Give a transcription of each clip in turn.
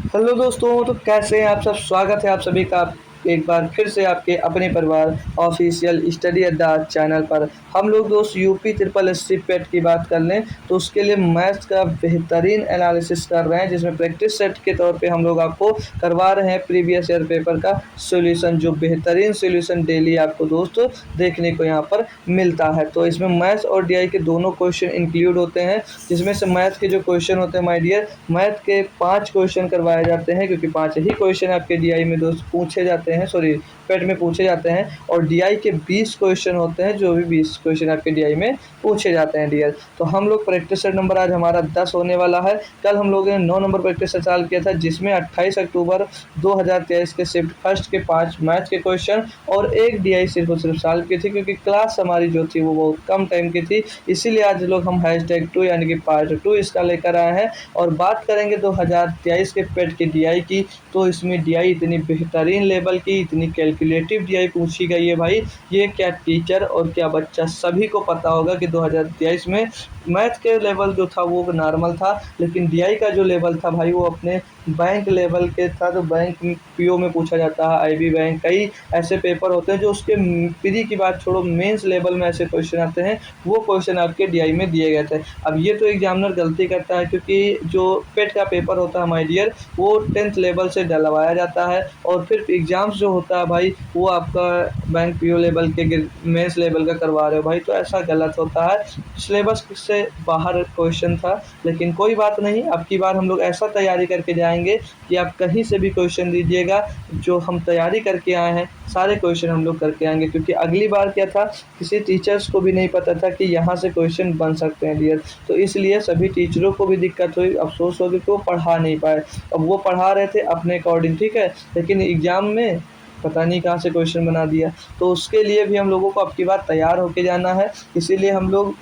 Hello दोस्तों, तो कैसे हैं आप सब। स्वागत है आप सभी का एक बार फिर से आपके अपने परिवार ऑफिशियल स्टडी अड्डा चैनल पर। हम लोग दोस्त यूपी ट्रिपल एस सी पेट की बात कर लें तो उसके लिए मैथ्स का बेहतरीन एनालिसिस कर रहे हैं, जिसमें प्रैक्टिस सेट के तौर पे हम लोग आपको करवा रहे हैं प्रीवियस ईयर पेपर का सॉल्यूशन, जो बेहतरीन सॉल्यूशन डेली आपको दोस्तों देखने को यहाँ पर मिलता है। तो इसमें मैथ्स और डीआई के दोनों क्वेश्चन इंक्लूड होते हैं, जिसमें से मैथ्स के जो क्वेश्चन होते हैं माय डियर, मैथ के 5 क्वेश्चन करवाए जाते हैं, क्योंकि 5 ही क्वेश्चन आपके डीआई में दोस्त पूछे जाते हैं, सॉरी पेट में पूछे जाते हैं। और डीआई के 20 क्वेश्चन होते हैं, जो भी 20 क्वेश्चन आपके डीआई में पूछे जाते हैं डियर। तो हम लोग प्रैक्टिस सेट नंबर आज हमारा 10 होने वाला है। कल हम लोगों ने 9 नंबर प्रैक्टिस सेट चालू किया था, जिसमें 28 अक्टूबर 2023 के शिफ्ट फर्स्ट के 5 मैथ्स के क्वेश्चन और एक डीआई सिर्फ और सिर्फ सॉल्व की थी, क्योंकि क्लास हमारी जो थी वो बहुत कम टाइम की थी। इसीलिए आज लोग हम #2 यानी कि पार्ट 2 इसका लेकर आए हैं और बात करेंगे 2023 के पेट के डीआई की। तो इसमें डीआई इतनी बेहतरीन लेवल की, इतनी कैलकुलेटिव डीआई पूछी गई है भाई, ये क्या टीचर और क्या बच्चा सभी को पता होगा कि 2023 में मैथ के लेवल जो था वो नॉर्मल था, लेकिन डीआई का जो लेवल था भाई वो अपने बैंक लेवल के था। तो बैंक पीओ में पूछा जाता है, आईबी बैंक, कई ऐसे पेपर होते हैं जो उसके प्री की बात छोड़ो, मेंस लेवल में ऐसे क्वेश्चन आते हैं, वो क्वेश्चन आपके डीआई में दिए गए थे। अब ये तो एग्जामिनर गलती करता है, क्योंकि जो पेट का पेपर होता है माय डियर, वो 10th लेवल से डलवाया जाता है और फिर एग्जाम्स जो होता है भाई वो आपका बैंक पीओ लेवल के मेंस लेवल का करवा रहे हो भाई, तो ऐसा गलत होता है। सिलेबस से बाहर क्वेश्चन था, लेकिन कोई बात नहीं, अब की बार हम लोग ऐसा तैयारी करके जाएंगे कि आप कहीं से भी क्वेश्चन दीजिएगा, जो हम तैयारी करके आए हैं सारे क्वेश्चन हम लोग करके आएंगे। क्योंकि अगली बार क्या था, किसी टीचर्स को भी नहीं पता था कि यहाँ से क्वेश्चन बन सकते हैं डियर, तो इसलिए सभी टीचरों को भी दिक्कत हुई, अफसोस हो कि वो पढ़ा नहीं पाए। अब वो पढ़ा रहे थे अपने अकॉर्डिंग, ठीक है, लेकिन एग्ज़ाम में पता नहीं कहाँ से क्वेश्चन बना दिया। तो उसके लिए भी हम लोगों को अब की बार तैयार होके जाना है। इसीलिए हम लोग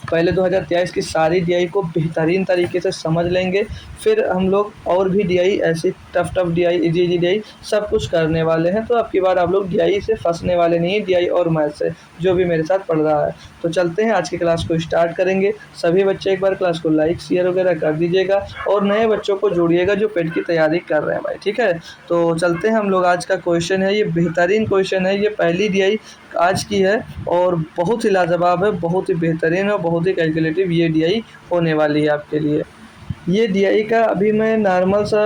पहले 2023 की सारी डीआई को बेहतरीन तरीके से समझ लेंगे, फिर हम लोग और भी डीआई ऐसी टफ डीआई, इजी डीआई सब कुछ करने वाले हैं। तो अब की बार आप लोग डीआई से फंसने वाले नहीं हैं, डीआई और मैथ से, जो भी मेरे साथ पढ़ रहा है। तो चलते हैं, आज की क्लास को स्टार्ट करेंगे। सभी बच्चे एक बार क्लास को लाइक शेयर वगैरह कर दीजिएगा और नए बच्चों को जोड़िएगा जो पेट की तैयारी कर रहे हैं भाई, ठीक है। तो चलते हैं हम लोग, आज का क्वेश्चन है, ये बेहतरीन क्वेश्चन है, ये पहली डीआई आज की है और बहुत ही लाजवाब है, बहुत ही बेहतरीन है, बहुत ही कैलकुलेटिव ये डीआई होने वाली है आपके लिए। ये डीआई का अभी मैं नॉर्मल सा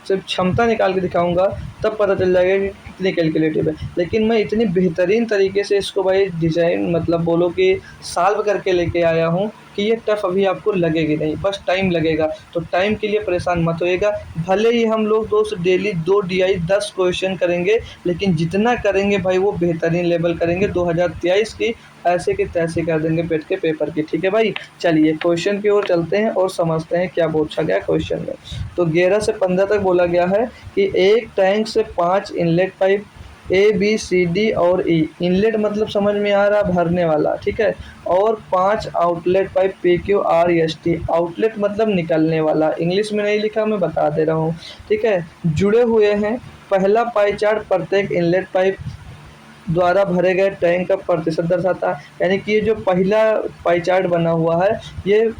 सिर्फ क्षमता निकाल के दिखाऊंगा, तब पता चल जाएगा कि कितनी कैलकुलेटिव है। लेकिन मैं इतनी बेहतरीन तरीके से इसको भाई डिज़ाइन मतलब बोलो कि सॉल्व करके लेके आया हूँ कि ये टफ अभी आपको लगेगी नहीं, बस टाइम लगेगा। तो टाइम के लिए परेशान मत होइएगा। भले ही हम लोग दोस्त डेली 2 डीआई 10 क्वेश्चन करेंगे, लेकिन जितना करेंगे भाई वो बेहतरीन लेवल करेंगे। 2023 की ऐसे के तैसे कर देंगे पेट के पेपर की, ठीक है भाई। चलिए क्वेश्चन की ओर चलते हैं और समझते हैं क्या पूछा गया क्वेश्चन में। तो 11 से 15 तक बोला गया है कि एक टैंक से 5 inlet pipe A B C D और ई, इनलेट मतलब समझ में आ रहा भरने वाला, ठीक है, और 5 outlet pipe P Q R S T, outlet मतलब निकलने वाला, इंग्लिश में नहीं लिखा मैं बता दे रहा हूँ, ठीक है, जुड़े हुए हैं। पहला पाई चार्ट प्रत्येक इनलेट पाइप द्वारा भरे गए टैंक का प्रतिशत दर्शाता है। यानी कि ये जो पहला पाई चार्ट बना हुआ है, ये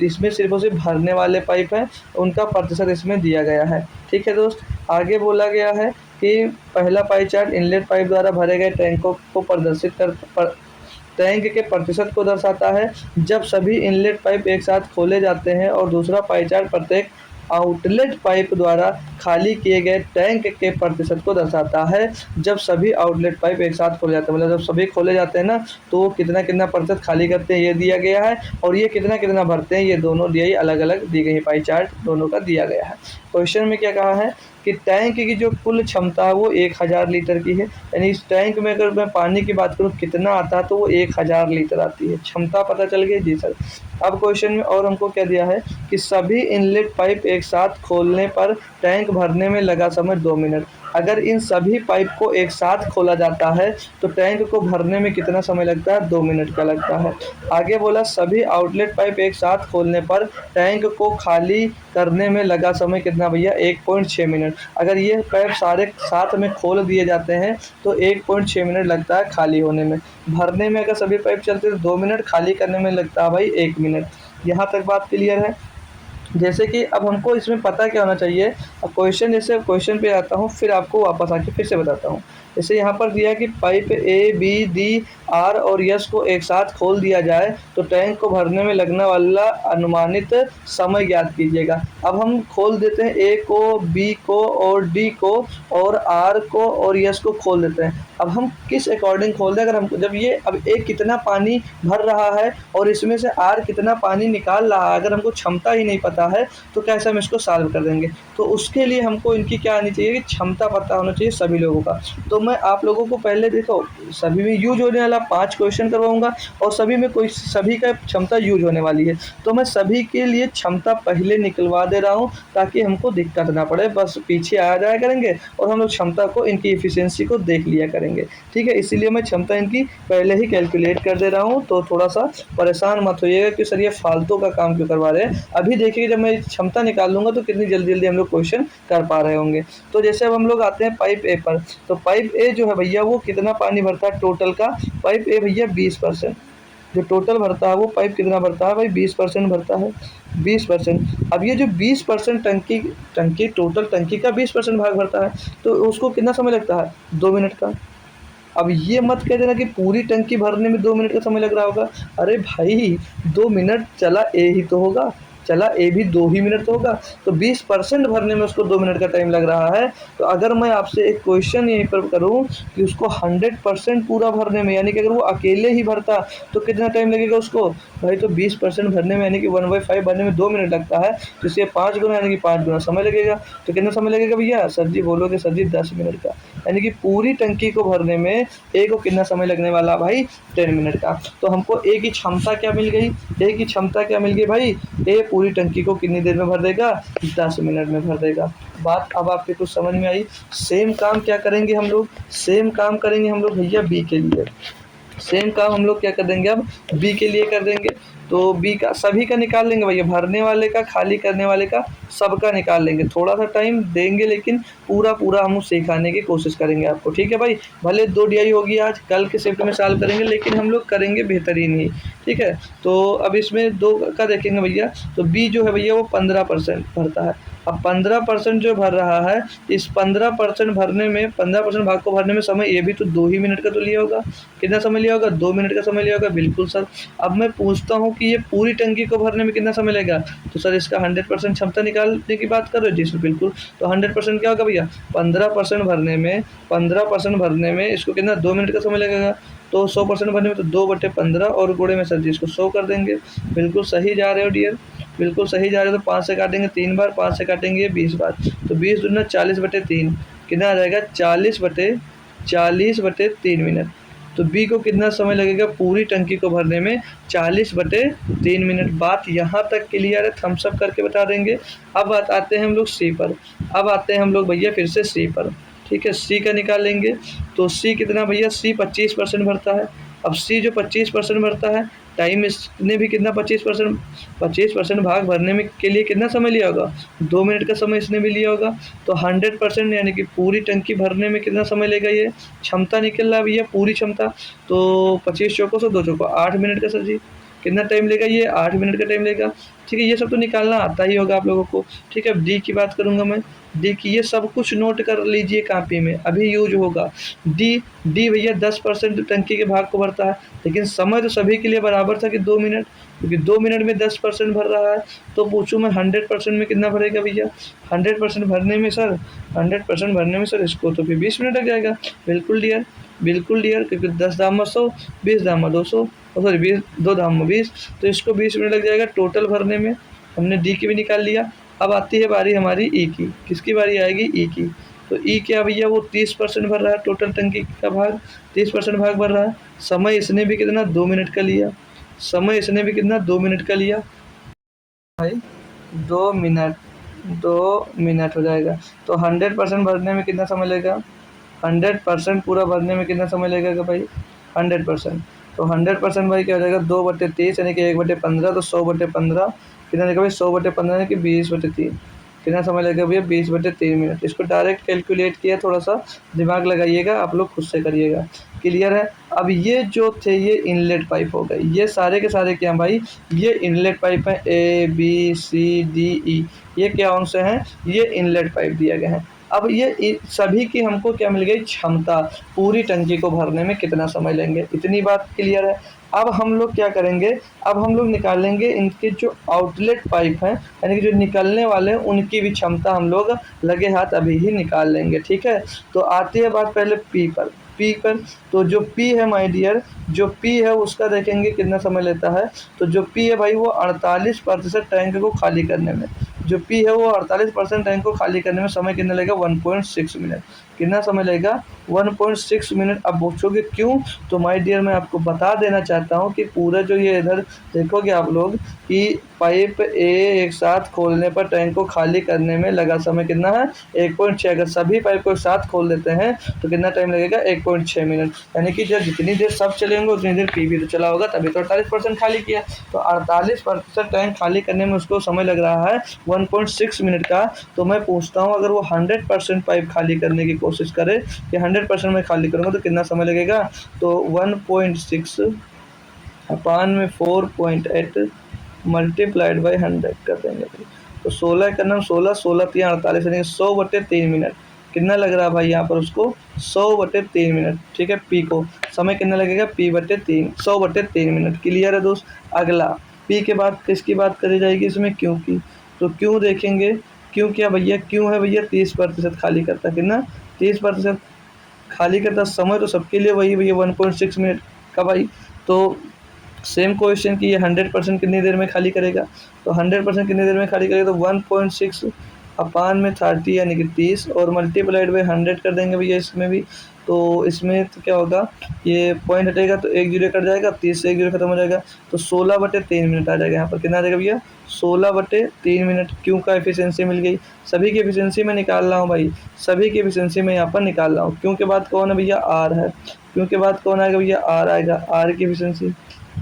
इसमें सिर्फ और सिर्फ भरने वाले पाइप हैं, उनका प्रतिशत इसमें दिया गया है, ठीक है दोस्त। आगे बोला गया है कि पहला पाई चार्ट इनलेट पाइप द्वारा भरे गए टैंकों को प्रदर्शित टैंक के प्रतिशत को दर्शाता है जब सभी इनलेट पाइप एक साथ खोले जाते हैं, और दूसरा पाई चार्ट प्रत्येक आउटलेट पाइप द्वारा खाली किए गए टैंक के प्रतिशत को दर्शाता है जब सभी आउटलेट पाइप एक साथ खोले जाते हैं। मतलब जब सभी खोले जाते हैं ना, तो वो कितना कितना प्रतिशत खाली करते हैं ये दिया गया है, और ये कितना कितना भरते हैं ये दोनों डीआई अलग अलग दी गई, पाई चार्ट दोनों का दिया गया है। क्वेश्चन में क्या कहा है कि टैंक की जो कुल क्षमता है वो 1000 लीटर की है। यानी इस टैंक में अगर मैं पानी की बात करूँ कितना आता है, तो वो 1000 लीटर आती है। क्षमता पता चल गई जी सर। अब क्वेश्चन में और हमको क्या दिया है कि सभी इनलेट पाइप एक साथ खोलने पर टैंक भरने में लगा समय 2 मिनट। अगर इन सभी पाइप को एक साथ खोला जाता है तो टैंक को भरने में कितना समय लगता है, 2 मिनट का लगता है। आगे बोला सभी आउटलेट पाइप एक साथ खोलने पर टैंक को खाली करने में लगा समय कितना भैया, 1.6 मिनट। अगर ये पाइप सारे साथ में खोल दिए जाते हैं तो 1.6 मिनट लगता है खाली होने में। भरने में अगर सभी पाइप चलते तो 2 मिनट, खाली करने में लगता है भाई 1 मिनट। यहाँ तक बात क्लियर है। जैसे कि अब हमको इसमें पता क्या होना चाहिए। अब क्वेश्चन, जैसे क्वेश्चन पे आता हूँ फिर आपको वापस आके फिर से बताता हूँ। जैसे यहाँ पर दिया कि pipe A B D R और यस को एक साथ खोल दिया जाए तो टैंक को भरने में लगने वाला अनुमानित समय ज्ञात कीजिएगा। अब हम खोल देते हैं ए को, बी को और डी को और आर को और यस को खोल देते हैं। अब हम किस अकॉर्डिंग खोल दें, अगर हम जब ये अब ए कितना पानी भर रहा है और इसमें से आर कितना पानी निकाल रहा है, अगर हमको क्षमता ही नहीं पता है तो कैसे हम इसको सॉल्व कर देंगे। तो उसके लिए हमको इनकी क्या आनी चाहिए कि क्षमता पता होना चाहिए सभी लोगों का। तो मैं आप लोगों को पहले देखो सभी में यूज होने वाला 5 क्वेश्चन करवाऊंगा और सभी में कोई सभी का क्षमता यूज होने वाली है। तो मैं सभी के लिए क्षमता पहले निकलवा दे रहा हूँ ताकि हमको दिक्कत ना पड़े, बस पीछे आ जाया करेंगे और हम लोग क्षमता को, इनकी एफिशिएंसी को देख लिया करेंगे। ठीक है, इसीलिए मैं क्षमता इनकी पहले ही कैलकुलेट कर दे रहा हूँ। तो थोड़ा सा परेशान मत होइएगा कि सर ये फालतू का काम क्यों करवा रहे हैं। अभी देखिए जब मैं क्षमता निकाल लूँगा तो कितनी जल्दी जल्दी हम लोग क्वेश्चन कर पा रहे होंगे। तो जैसे अब हम लोग आते हैं पाइप ए पर। तो पाइप ए जो है भैया वो कितना पानी भरता है टोटल का। पाइप ए भैया 20%, जो टोटल भरता है वो पाइप कितना भरता है भाई 20% भरता है। 20%। अब ये जो 20% टंकी टंकी टोटल टंकी का 20% भाग भरता है तो उसको कितना समय लगता है 2 मिनट का। अब ये मत कह देना कि पूरी टंकी भरने में 2 मिनट का समय लग रहा होगा। अरे भाई 2 मिनट चला ए ही तो होगा, चला ए भी 2 ही मिनट तो होगा। तो 20% भरने में उसको 2 मिनट का टाइम लग रहा है। तो अगर मैं आपसे एक क्वेश्चन यहीं पर करूँ कि उसको 100% पूरा भरने में, यानी कि अगर वो अकेले ही भरता तो कितना टाइम लगेगा उसको भाई। तो 20% भरने में यानी कि 1/5 भरने में 2 मिनट लगता है, तो इसे 5 गुना यानी कि 5 गुना समय लगेगा। तो कितना समय लगेगा भैया, सर जी बोलोगे सर जी 10 मिनट का। यानी कि पूरी टंकी को भरने में ए को कितना समय लगने वाला भाई 10 मिनट का। तो हमको ए की क्षमता क्या मिल गई, ए की क्षमता क्या मिल गई भाई, ए पूरी टंकी को कितनी देर में भर देगा 10 मिनट में भर देगा। बात अब आपके कुछ समझ में आई। सेम काम क्या करेंगे हम लोग, सेम काम करेंगे हम लोग भैया बी के लिए। सेम काम हम लोग क्या कर देंगे अब बी के लिए कर देंगे। तो बी का सभी का निकाल लेंगे भैया, भरने वाले का, खाली करने वाले का, सबका निकाल लेंगे। थोड़ा सा टाइम देंगे लेकिन पूरा पूरा हम सिखाने की कोशिश करेंगे आपको। ठीक है भाई, भले 2 DI होगी आज, कल के शिफ्ट में सॉल्व करेंगे लेकिन हम लोग करेंगे बेहतरीन ही। ठीक है, तो अब इसमें 2 का देखेंगे भैया। तो बी जो है भैया वो 15% भरता है। अब 15% जो भर रहा है, इस 15% भरने में, 15% भाग को भरने में समय ये भी तो 2 ही मिनट का तो लिया होगा। कितना समय लिया होगा 2 मिनट का समय लिया होगा। बिल्कुल सर। अब मैं पूछता हूँ कि ये पूरी टंकी को भरने में कितना समय लगेगा। तो सर इसका 100% क्षमता निकालने की बात कर रहे हो जी सर बिल्कुल। तो 100% क्या होगा भैया 15% भरने में, 15% भरने में इसको कितना 2 मिनट का समय लगेगा। तो 100% भरने में तो 2/15 और गुणे में सर जी इसको 100 कर देंगे। बिल्कुल सही जा रहे हो डियर, बिल्कुल सही जा रहे हो। तो 5 से काटेंगे 3 बार, 5 से काटेंगे 20 बार, तो 20 दूना 40/3 कितना आ जाएगा 40/3 मिनट। तो बी को कितना समय लगेगा पूरी टंकी को भरने में 40/3 मिनट। बात यहाँ तक क्लियर है, थम्स अप करके बता देंगे। अब आते हैं हम लोग सी पर। अब आते हैं हम लोग भैया फिर से सी पर। ठीक है, सी का निकाल लेंगे। तो सी कितना भैया, सी 25% भरता है। अब सी जो 25% भरता है, टाइम इसने भी कितना 25% भाग भरने में के लिए कितना समय लिया होगा 2 मिनट का समय इसने भी लिया होगा। तो 100% यानी कि पूरी टंकी भरने में कितना समय लेगा, ये क्षमता निकल रहा है भैया पूरी क्षमता। तो 25 चौकों से 2 चौकों 8 मिनट का सर जी। कितना टाइम लेगा ये 8 मिनट का टाइम लेगा। ठीक है, ये सब तो निकालना आता ही होगा आप लोगों को। ठीक है, अब डी की बात करूँगा मैं। डी की ये सब कुछ नोट कर लीजिए कापी में, अभी यूज होगा। डी डी भैया 10% टंकी के भाग को भरता है, लेकिन समय तो सभी के लिए बराबर था कि 2 मिनट, क्योंकि 2 मिनट में 10% भर रहा है। तो पूछूँ मैं 100% में कितना भरेगा भैया। 100% भरने में सर, 100% भरने में सर इसको तो फिर 20 मिनट लग जाएगा। बिल्कुल डियर, बिल्कुल डियर, क्योंकि 10 दाम 100, 20 दाम 200, सॉरी 20 2 दाम 20, तो इसको 20 मिनट लग जाएगा टोटल भरने में। हमने डी की भी निकाल लिया। अब आती है बारी हमारी ई की। किसकी बारी आएगी, ई की। तो ई क्या भैया वो 30% भर रहा है टोटल टंकी का भाग, 30% भाग भर रहा है। समय इसने भी कितना 2 मिनट का लिया, समय इसने भी कितना 2 मिनट का लिया भाई, 2 मिनट, 2 मिनट हो जाएगा। तो 100% भरने में कितना समय लगेगा, 100% पूरा भरने में कितना समय लगेगा भाई 100%। तो 100% भाई क्या हो जाएगा 2/30 यानी कि 1/15, तो 100/15 कितना देगा भाई 100/15 यानी कि 20/3। कितना समय लगेगा भैया 20/3 मिनट। इसको डायरेक्ट कैलकुलेट किया, थोड़ा सा दिमाग लगाइएगा, आप लोग खुद से करिएगा। क्लियर है। अब ये जो थे ये इनलेट पाइप हो गए, ये सारे के सारे क्या भाई, ये इनलेट पाइप हैं ABCDE, ये क्या अंश हैं, ये इनलेट पाइप दिया गया है। अब ये सभी की हमको क्या मिल गई, क्षमता, पूरी टंकी को भरने में कितना समय लेंगे, इतनी बात क्लियर है। अब हम लोग क्या करेंगे, अब हम लोग निकालेंगे इनके जो आउटलेट पाइप हैं, यानी कि जो निकलने वाले हैं, उनकी भी क्षमता हम लोग लगे हाथ अभी ही निकाल लेंगे। ठीक है, तो आती है बात पहले पी पर। तो जो पी है माय डियर, जो पी है उसका देखेंगे कितना समय लेता है। तो जो पी है भाई वो 48% टैंक को खाली करने में, जो पी है वो 48% टैंक को खाली करने में समय कितना लगेगा, 1.6 मिनट। कितना समय लगेगा, 1.6 मिनट। अब पूछोगे क्यों, तो माय डियर मैं आपको बता देना चाहता हूँ कि पूरा जो ये इधर देखोगे आप लोग कि पाइप ए एक साथ खोलने पर टैंक को खाली करने में लगा समय कितना है, 1.6। अगर सभी पाइप को एक साथ खोल देते हैं तो कितना टाइम लगेगा, 1.6 मिनट। यानी कि जब जितनी देर सब चलेंगे उतनी देर पी भी तो चला होगा, तभी तो 48% खाली किया। तो 48% टैंक खाली करने में उसको समय लग रहा है 1.6 मिनट का। तो मैं पूछता हूँ अगर वो 100% पाइप खाली करने की कोशिश करे कि 100% मैं खाली करूँगा तो कितना समय लगेगा। तो 1.6 अपान में 4.8 मल्टीप्लाइड बाई 100 कर देंगे। तो 16 करना, 16 यानी 100/3 मिनट। कितना लग रहा है भाई यहाँ पर उसको, 100/3 मिनट। ठीक है, पी को समय कितना लगेगा, P/3, 100/3 मिनट। क्लियर है दोस्त। अगला पी के बाद किसकी बात करी जाएगी इसमें, क्यों की। तो क्यों देखेंगे, क्यों क्या भैया, क्यों है भैया 30% खाली करता, कितना 30% खाली करता। समय तो सबके लिए वही भैया 1.6 मिनट का भाई। तो सेम क्वेश्चन की ये 100% कितनी देर में खाली करेगा, तो 100% कितनी देर में खाली करेगा, तो 1.6 अपान में 30 यानी कि 30 और मल्टीप्लाइड बाई 100 कर देंगे भैया इसमें भी। तो इसमें तो क्या होगा, ये पॉइंट हटेगा तो एक जीरो कट जाएगा, 30 से एक जीरो खत्म हो जाएगा, तो 16/3 मिनट आ जाएगा यहाँ पर। कितना आ जाएगा भैया, 16/3 मिनट। क्यों का एफिशिएंसी मिल गई, सभी की एफिशिएंसी में निकाल रहा हूँ भाई, सभी की एफिशिएंसी में यहाँ पर निकाल रहा हूँ। क्यों के बाद कौन है भैया, आर है। क्यों के बाद कौन आएगा भैया, आर आएगा। आर की एफिशिएंसी,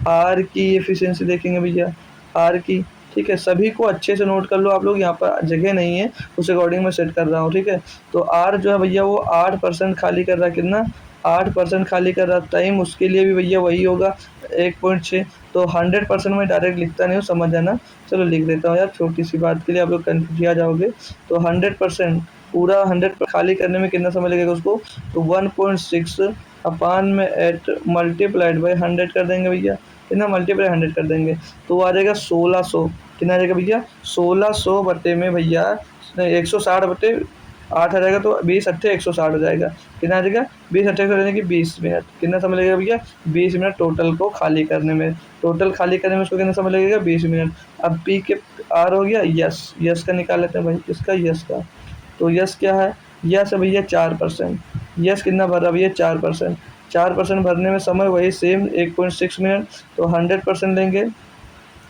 आर की एफिशिएंसी देखेंगे भैया, आर की। ठीक है, सभी को अच्छे से नोट कर लो आप लोग, यहाँ पर जगह नहीं है उस अकॉर्डिंग मैं सेट कर रहा हूँ। ठीक है, तो आर जो है भैया वो 8% खाली कर रहा है, कितना 8% खाली कर रहा। टाइम उसके लिए भी भैया वही होगा 1.6। तो 100% में डायरेक्ट लिखता नहीं हूँ, समझ जाना। चलो लिख देता हूँ यार, छोटी सी बात के लिए आप लोग कन्फ्यूज आ जाओगे। तो 100% पूरा 100 खाली करने में कितना समय लगेगा उसको, तो 1.6 अपान में 8 मल्टीप्लाइड बाई 100 कर देंगे भैया। कितना मल्टीप्लाई 100 कर देंगे तो वो आ जाएगा 1600। कितना आ जाएगा भैया, 1600 बटे में भैया 160/8 आ जाएगा, तो 20 × 8 = 160 हो जाएगा। कितना आ जाएगा, 20 × 8 यानी कि 20 मिनट। कितना समय लगेगा भैया, 20 मिनट टोटल को खाली करने में। टोटल खाली करने में उसको कितना समय लगेगा, 20 मिनट। अब पी के आर हो गया, यस, यस का निकाल लेते हैं भाई, किसका, यस का। तो यस क्या है, यस है भैया 4%। यस कितना भर रहा भैया, 4%। 4% भरने में समय वही सेम 1.6 मिनट। तो 100% लेंगे,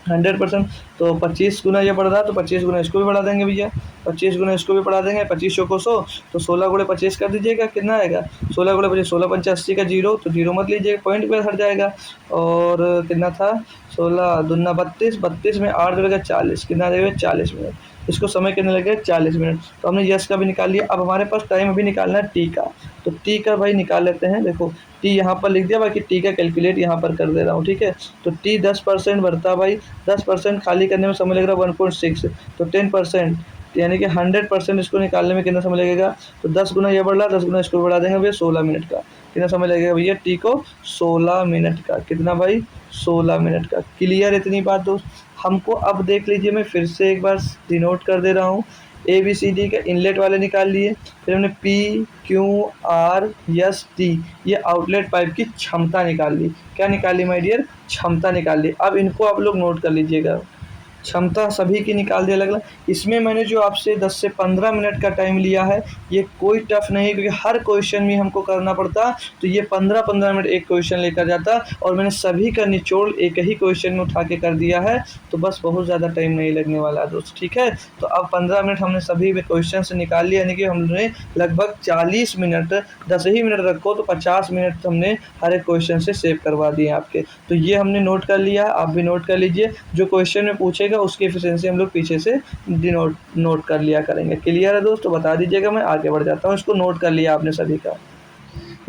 100%। तो 25 गुना ये बढ़ रहा है तो 25 गुना इसको भी बढ़ा देंगे भैया, 25 गुना इसको भी बढ़ा देंगे। 25 को 100 तो 16 × 25 कर दीजिएगा, कितना आएगा 16 × 25, 16×5 = 80 का जीरो, तो जीरो मत लीजिएगा, पॉइंट पे हट जाएगा। और कितना था, 16 दूना 32, 32 में 8 जुड़ेगा 40, कितना देगा 40 मिनट। इसको समय कितना लगेगा, 40 मिनट। तो हमने यस का भी निकाल लिया। अब हमारे पास टाइम अभी निकालना है टी का। तो टी का भाई निकाल लेते हैं। देखो टी यहाँ पर लिख दिया, बाकी टी का कैलकुलेट यहाँ पर कर दे रहा हूँ। ठीक है, तो टी 10% बढ़ता भाई, 10% खाली करने में समय लगेगा 1.6। तो 10% यानी कि 100% इसको निकालने में कितना समय लगेगा, तो 10 गुना ये बढ़ रहा, 10 गुना इसको बढ़ा देंगे भैया 16 मिनट का। कितना समय लगेगा भैया, टी को 16 मिनट का। कितना भाई, 16 मिनट का। क्लियर इतनी बात दोस्त। हमको अब देख लीजिए, मैं फिर से एक बार डिनोट कर दे रहा हूँ। ABCD के इनलेट वाले निकाल लिए, फिर हमने PQRST ये आउटलेट पाइप की क्षमता निकाल ली। क्या निकाली माय डियर, क्षमता निकाल ली। अब इनको आप लोग नोट कर लीजिएगा, क्षमता सभी की निकाल दी अलग अलग। इसमें मैंने जो आपसे 10 से 15 मिनट का टाइम लिया है, ये कोई टफ नहीं, क्योंकि हर क्वेश्चन में हमको करना पड़ता, तो ये 15-15 मिनट एक क्वेश्चन लेकर जाता, और मैंने सभी का निचोड़ एक ही क्वेश्चन में उठा के कर दिया है। तो बस बहुत ज़्यादा टाइम नहीं लगने वाला दोस्त। ठीक है, तो अब 15 मिनट हमने सभी क्वेश्चन से निकाल लिया, यानी कि हमने लगभग 40 मिनट, 10 ही मिनट रखो तो 50 मिनट हमने हर एक क्वेश्चन से सेव करवा दिए आपके। तो ये हमने नोट कर लिया, आप भी नोट कर लीजिए। जो क्वेश्चन में पूछेगा पूछेगा उसकी एफिशिएंसी हम लोग पीछे से नोट कर लिया करेंगे। क्लियर है दोस्तों? बता दीजिएगा, मैं आगे बढ़ जाता हूँ। इसको नोट कर लिया आपने सभी का?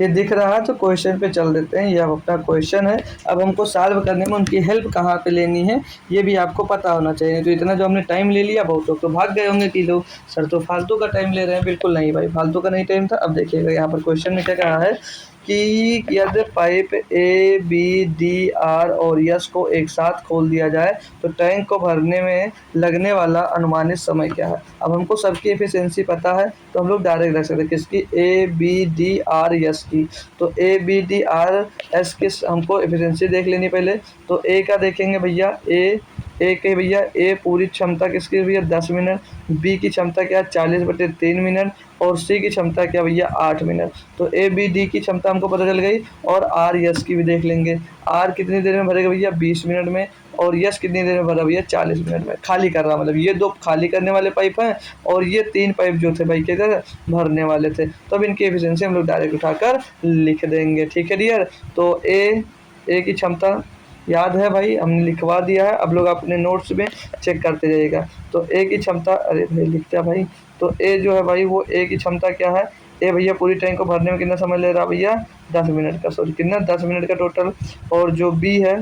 ये दिख रहा है तो क्वेश्चन पे चल देते हैं। ये अब अपना क्वेश्चन है, अब हमको सॉल्व करने में उनकी हेल्प कहाँ पे लेनी है ये भी आपको पता होना चाहिए। तो इतना जो हमने टाइम ले लिया, बहुत लोग तो भाग गए होंगे कि लोग सर तो फालतू का टाइम ले रहे हैं। बिल्कुल नहीं भाई, फालतू का नहीं टाइम था। अब देखिएगा यहाँ पर क्वेश्चन में क्या कहा है कि यदि pipe A B D R और यस को एक साथ खोल दिया जाए तो टैंक को भरने में लगने वाला अनुमानित समय क्या है। अब हमको सबकी एफिशिएंसी पता है तो हम लोग डायरेक्ट रख सकते हैं किसकी, A B D R S की। तो A B D R S की हमको एफिशिएंसी देख लेनी पहले। तो ए का देखेंगे भैया, ए के भैया ए पूरी क्षमता किसकी भैया 10 मिनट, बी की क्षमता क्या 40/3 मिनट और सी की क्षमता क्या भैया 8 मिनट। तो ए बी डी की क्षमता हमको पता चल गई। और आर यस की भी देख लेंगे, आर कितनी देर में भरेगा भैया 20 मिनट में, और यस कितनी देर में भरा भैया 40 मिनट में। खाली कर रहा, मतलब ये 2 खाली करने वाले पाइप हैं और ये 3 पाइप जो थे भाई क्या थे, भरने वाले थे। तो अब इनकी एफिशिएंसी हम लोग डायरेक्ट उठाकर लिख देंगे। ठीक है डियर? तो ए की क्षमता याद है भाई, हमने लिखवा दिया है। अब लोग अपने नोट्स में चेक करते जाइएगा। तो ए की क्षमता, अरे भाई लिखते हैं भाई। तो ए जो है भाई वो ए की क्षमता क्या है, ए भैया पूरी टैंक को भरने में कितना समय ले रहा भैया 10 मिनट का, सॉरी कितना 10 मिनट का टोटल। और जो बी है,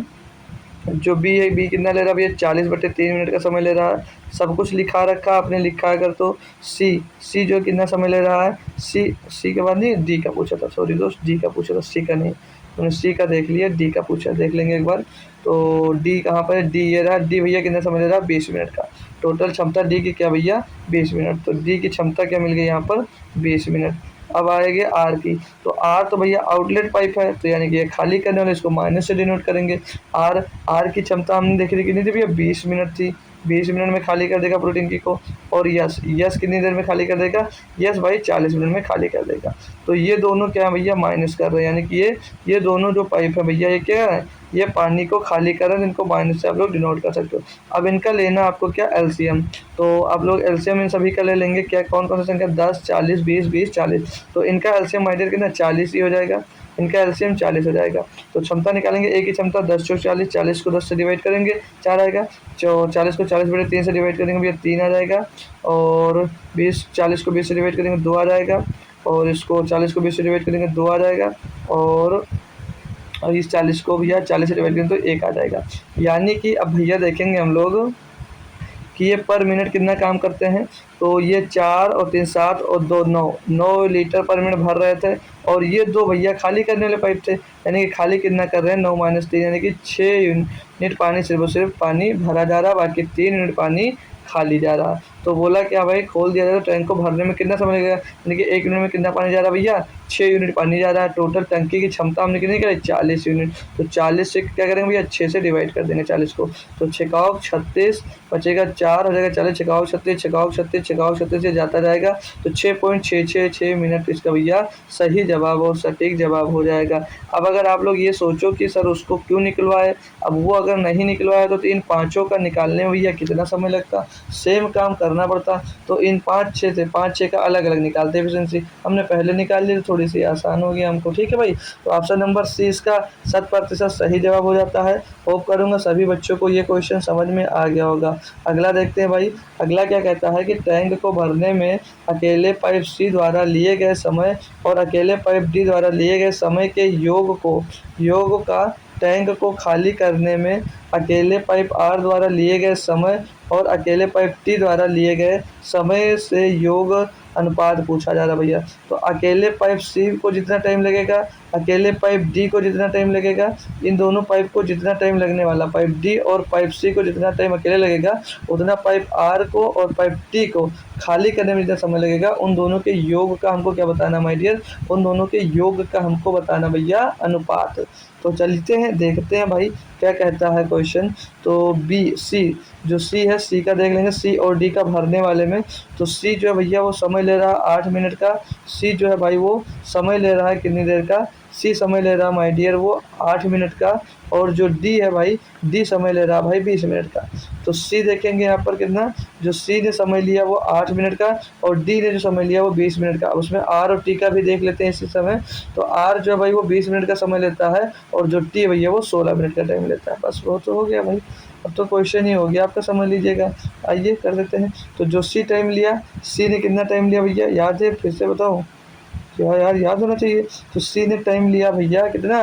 बी कितना ले रहा है भैया 40/3 मिनट का समय ले रहा है। सब कुछ लिखा रखा आपने, लिखा है अगर तो। सी जो कितना समय ले रहा है, सी के बाद नहीं डी का पूछा था, सॉरी दोस्त डी का पूछा था, सी का नहीं। मैंने सी का देख लिया, डी का पूछा, देख लेंगे एक बार। तो डी कहाँ पर है, डी ये रहा। डी भैया कितना समय ले रहा है 20 मिनट का। टोटल क्षमता डी की क्या भैया 20 मिनट। तो डी की क्षमता क्या मिल गई यहाँ पर 20 मिनट। अब आएगी आर की। तो आर तो भैया आउटलेट पाइप है, तो यानी कि ये खाली करने वाले, इसको माइनस से डिनोट करेंगे। आर की क्षमता हमने देखी थी कितनी थी भैया 20 मिनट थी, 20 मिनट में खाली कर देगा प्रोटीन की को। और यस कितनी देर में खाली कर देगा, यस भाई 40 मिनट में खाली कर देगा। तो ये दोनों क्या है भैया माइनस कर रहे हैं, यानी कि ये दोनों जो पाइप है भैया ये क्या है, ये पानी को खाली कर रहे हैं, इनको माइनस से आप लोग डिनोट कर सकते हो। अब इनका लेना आपको क्या एलसीएम। तो आप लोग एलसीएम इन सभी का ले लेंगे। क्या कौन कौन सा संख्या 10 40 20 20 40। तो इनका एलसीएम माइनर कितना 40 ही हो जाएगा, इनका एलसीएम 40 हो जाएगा। तो क्षमता निकालेंगे, ए की क्षमता 10 चौक 40, 40 को 10 से डिवाइड करेंगे 4 आएगा। 40 को 40/3 से डिवाइड करेंगे भैया 3 आ जाएगा। और 40 को 20 से डिवाइड करेंगे 2 आ जाएगा। और इसको 40 को 20 से डिवाइड करेंगे 2 आ जाएगा। और इस 40 को भैया 40 से डिवाइड करेंगे तो 1 आ जाएगा। यानी कि अब भैया देखेंगे हम लोग कि ये पर मिनट कितना काम करते हैं। तो ये 4 और 3 7 और 2 9 लीटर पर मिनट भर रहे थे। और ये 2 भैया खाली करने वाले पाइप थे, यानी कि खाली कितना कर रहे हैं 9 - 3, यानी कि 6 यूनिट पानी सिर्फ पानी भरा जा रहा, बाकी 3 यूनिट पानी खाली जा रहा। तो बोला क्या भाई खोल दिया जाए तो टैंक को भरने में कितना समय लगेगा, यानी कि 1 यूनिट में कितना पानी जा रहा है भैया 6 यूनिट पानी जा रहा है। टोटल टंकी की क्षमता हमने कितनी करी 40 यूनिट। तो 40 से क्या करेंगे भैया 6 से डिवाइड कर देंगे 40 को। तो 6 × 36 बचेगा 4 हो जाएगा 40, 6 × 36 6 × 36 6 × 36 से जाता जाएगा। तो 6.666 मिनट इसका भैया सही जवाब और सटीक जवाब हो जाएगा। अब अगर आप लोग ये सोचो कि सर उसको क्यों निकलवाए, अब वो अगर नहीं निकलवाया तो इन पाँचों का निकालने में भैया कितना समय लगता, सेम काम करना पड़ता। तो इन 5 6 थे, 5 6 का अलग अलग निकालते एफिशिएंसी, हमने पहले निकाल ली तो थोड़ी सी आसान हो गया हमको। ठीक है भाई, तो ऑप्शन नंबर सी इसका 100% सही जवाब हो जाता है। होप करूँगा सभी बच्चों को ये क्वेश्चन समझ में आ गया होगा। अगला देखते हैं भाई, अगला क्या कहता है कि टैंक को भरने में अकेले पाइप सी द्वारा लिए गए समय और अकेले पाइप डी द्वारा लिए गए समय के योग का टैंक को खाली करने में अकेले पाइप आर द्वारा लिए गए समय और अकेले पाइप टी द्वारा लिए गए समय से योग अनुपात पूछा जा रहा भैया। तो अकेले पाइप सी को जितना टाइम लगेगा, अकेले पाइप डी को जितना टाइम लगेगा, इन दोनों पाइप को जितना टाइम लगने वाला, पाइप डी और पाइप सी को जितना टाइम अकेले लगेगा उतना पाइप आर को और पाइप टी को खाली करने में जितना समय लगेगा, उन दोनों के योग का हमको क्या बताना माय डियर, उन दोनों के योग का हमको बताना भैया अनुपात। तो चलते हैं देखते हैं भाई क्या कहता है क्वेश्चन। तो सी है, सी का देख लेंगे, सी और डी का भरने वाले में। तो सी जो है भैया वो समय ले रहा है 8 मिनट का। सी जो है भाई वो समय ले रहा है कितनी देर का, सी समय ले रहा है माय डियर वो 8 मिनट का। और जो डी है भाई, डी समय ले रहा है भाई 20 मिनट का। तो सी देखेंगे यहाँ पर कितना, जो सी ने समय लिया वो 8 मिनट का और डी ने जो समय लिया वो 20 मिनट का। उसमें आर और टी का भी देख लेते हैं इसी समय। तो आर जो है भाई वो 20 मिनट का समय लेता है और जो टी भैया वो 16 मिनट का टाइम लेता है। बस वो तो हो गया भाई। अब तो क्वेश्चन ही हो गया आपका, समझ लीजिएगा। आइए कर देते हैं। तो जो सी टाइम लिया, सी ने कितना टाइम लिया भैया, याद है? फिर से बताओ, क्या यार याद होना चाहिए। तो सी ने टाइम लिया भैया कितना,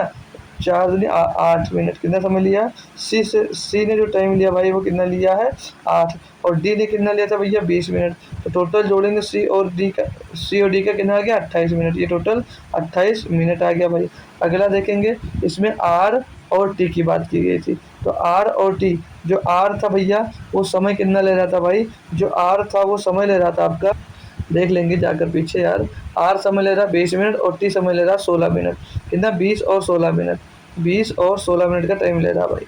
4 दूनी 8 मिनट। कितना समय लिया, सी ने जो टाइम लिया भाई वो कितना लिया है, 8। और डी ने कितना लिया था भैया, 20 मिनट। तो टोटल जोड़ेंगे सी और डी का कितना आ गया, 28 मिनट। ये टोटल 28 मिनट आ गया भाई। अगला देखेंगे, इसमें आर और टी की बात की गई थी। तो आर और टी, जो आर था भैया वो समय कितना ले रहा था भाई, जो आर था वो समय ले रहा था आपका, देख लेंगे जाकर पीछे यार। आर समय ले रहा 20 मिनट और टी समय ले रहा 16 मिनट। कितना, 20 और 16 मिनट, 20 और 16 मिनट का टाइम ले रहा भाई,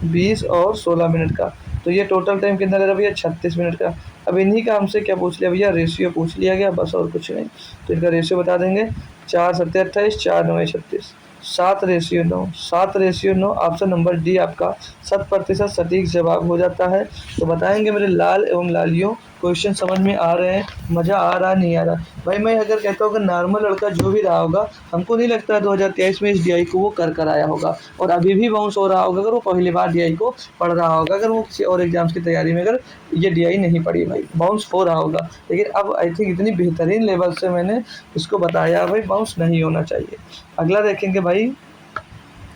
20 और 16 मिनट का। तो ये टोटल टाइम कितना ले रहा भैया, 36 मिनट का। अब इन्हीं का हमसे क्या पूछ लिया भैया, रेशियो पूछ लिया गया, बस और कुछ नहीं। तो इनका रेशियो बता देंगे, 4 सत्ते 28, 4 9 36, 7:9, 7:9। ऑप्शन नंबर डी आपका 100% सटीक जवाब हो जाता है। तो बताएंगे मेरे लाल एवं लालियों, क्वेश्चन समझ में आ रहे हैं, मज़ा आ रहा नहीं आ रहा भाई। मैं अगर कहता हूँ, अगर नॉर्मल लड़का जो भी रहा होगा, हमको नहीं लगता है 2023 में इस डीआई को वो कर आया होगा, और अभी भी बाउंस हो रहा होगा अगर वो पहली बार डीआई को पढ़ रहा होगा, अगर वो किसी और एग्जाम्स की तैयारी में अगर ये डीआई नहीं पढ़ी भाई, बाउंस हो रहा होगा। लेकिन अब आई थिंक इतनी बेहतरीन लेवल से मैंने इसको बताया भाई, बाउंस नहीं होना चाहिए। अगला देखेंगे भाई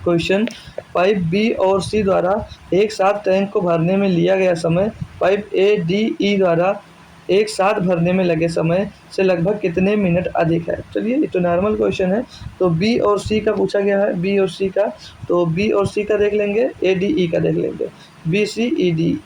क्वेश्चन, पाइप बी और सी द्वारा एक साथ टैंक को भरने में लिया गया समय पाइप ए डी ई द्वारा एक साथ भरने में लगे समय से लगभग कितने मिनट अधिक है। चलिए ये तो नॉर्मल क्वेश्चन है। तो बी और सी का पूछा गया है, बी और सी का। तो बी और सी का देख लेंगे, ए डी ई का देख लेंगे, B C E D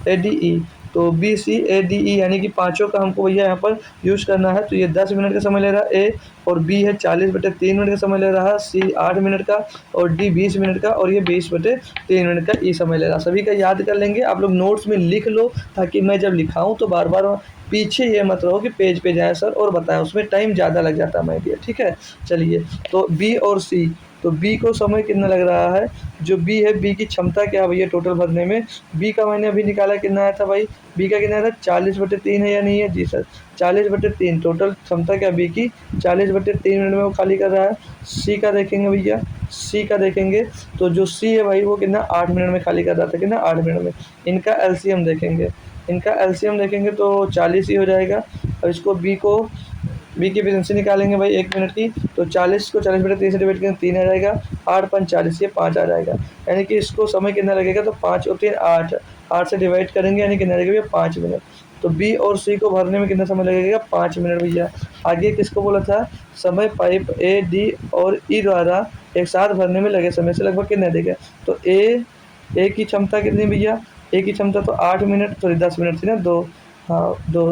A D E. तो बी सी ए डी ई यानी कि पाँचों का हमको भैया यहाँ पर यूज़ करना है। तो ये 10 मिनट का समय ले रहा है ए, और बी है 40/3 मिनट का समय ले रहा है, सी 8 मिनट का, और डी 20 मिनट का, और ये 20/3 मिनट का ई समय ले रहा है। सभी का याद कर लेंगे, आप लोग नोट्स में लिख लो, ताकि मैं जब लिखाऊं तो बार बार पीछे ये मत रहो कि पेज पे जाए सर और बताएं, उसमें टाइम ज़्यादा लग जाता है मैं दिया, ठीक है। चलिए, तो बी और सी, तो बी को समय कितना लग रहा है, जो बी है, बी की क्षमता क्या है भैया टोटल भरने में, बी का मैंने अभी निकाला कितना आया था भाई, बी का कितना आया था, 40/3 है या नहीं है, जी सर 40/3। टोटल क्षमता क्या बी की, 40/3 मिनट में वो खाली कर रहा है। सी का देखेंगे भैया, सी का देखेंगे, तो जो सी है भाई वो कितना 8 मिनट में खाली कर रहा था, कितना 8 मिनट में। इनका एलसीएम देखेंगे, इनका एलसीएम देखेंगे तो 40 ही हो जाएगा। अब इसको बी की एफिशिएंसी निकालेंगे भाई 1 मिनट की, तो 40 को 40/3 से डिवाइड करेंगे 3 आ जाएगा, 8×5 = 40, ये 5 आ जाएगा। यानी कि इसको समय कितना लगेगा, तो 5 और 3 8, 8 से डिवाइड करेंगे यानी कितना लगेगा, 5 मिनट। तो बी और सी को भरने में कितना समय लगेगा, 5 मिनट भैया। आगे किसको बोला था, समय पाइप ए डी और ई द्वारा एक साथ भरने में लगे समय से लगभग कितना देगा। तो ए की क्षमता कितनी भैया, ए की क्षमता तो 8 मिनट, सॉरी 10 मिनट थी ना, 2, हाँ 2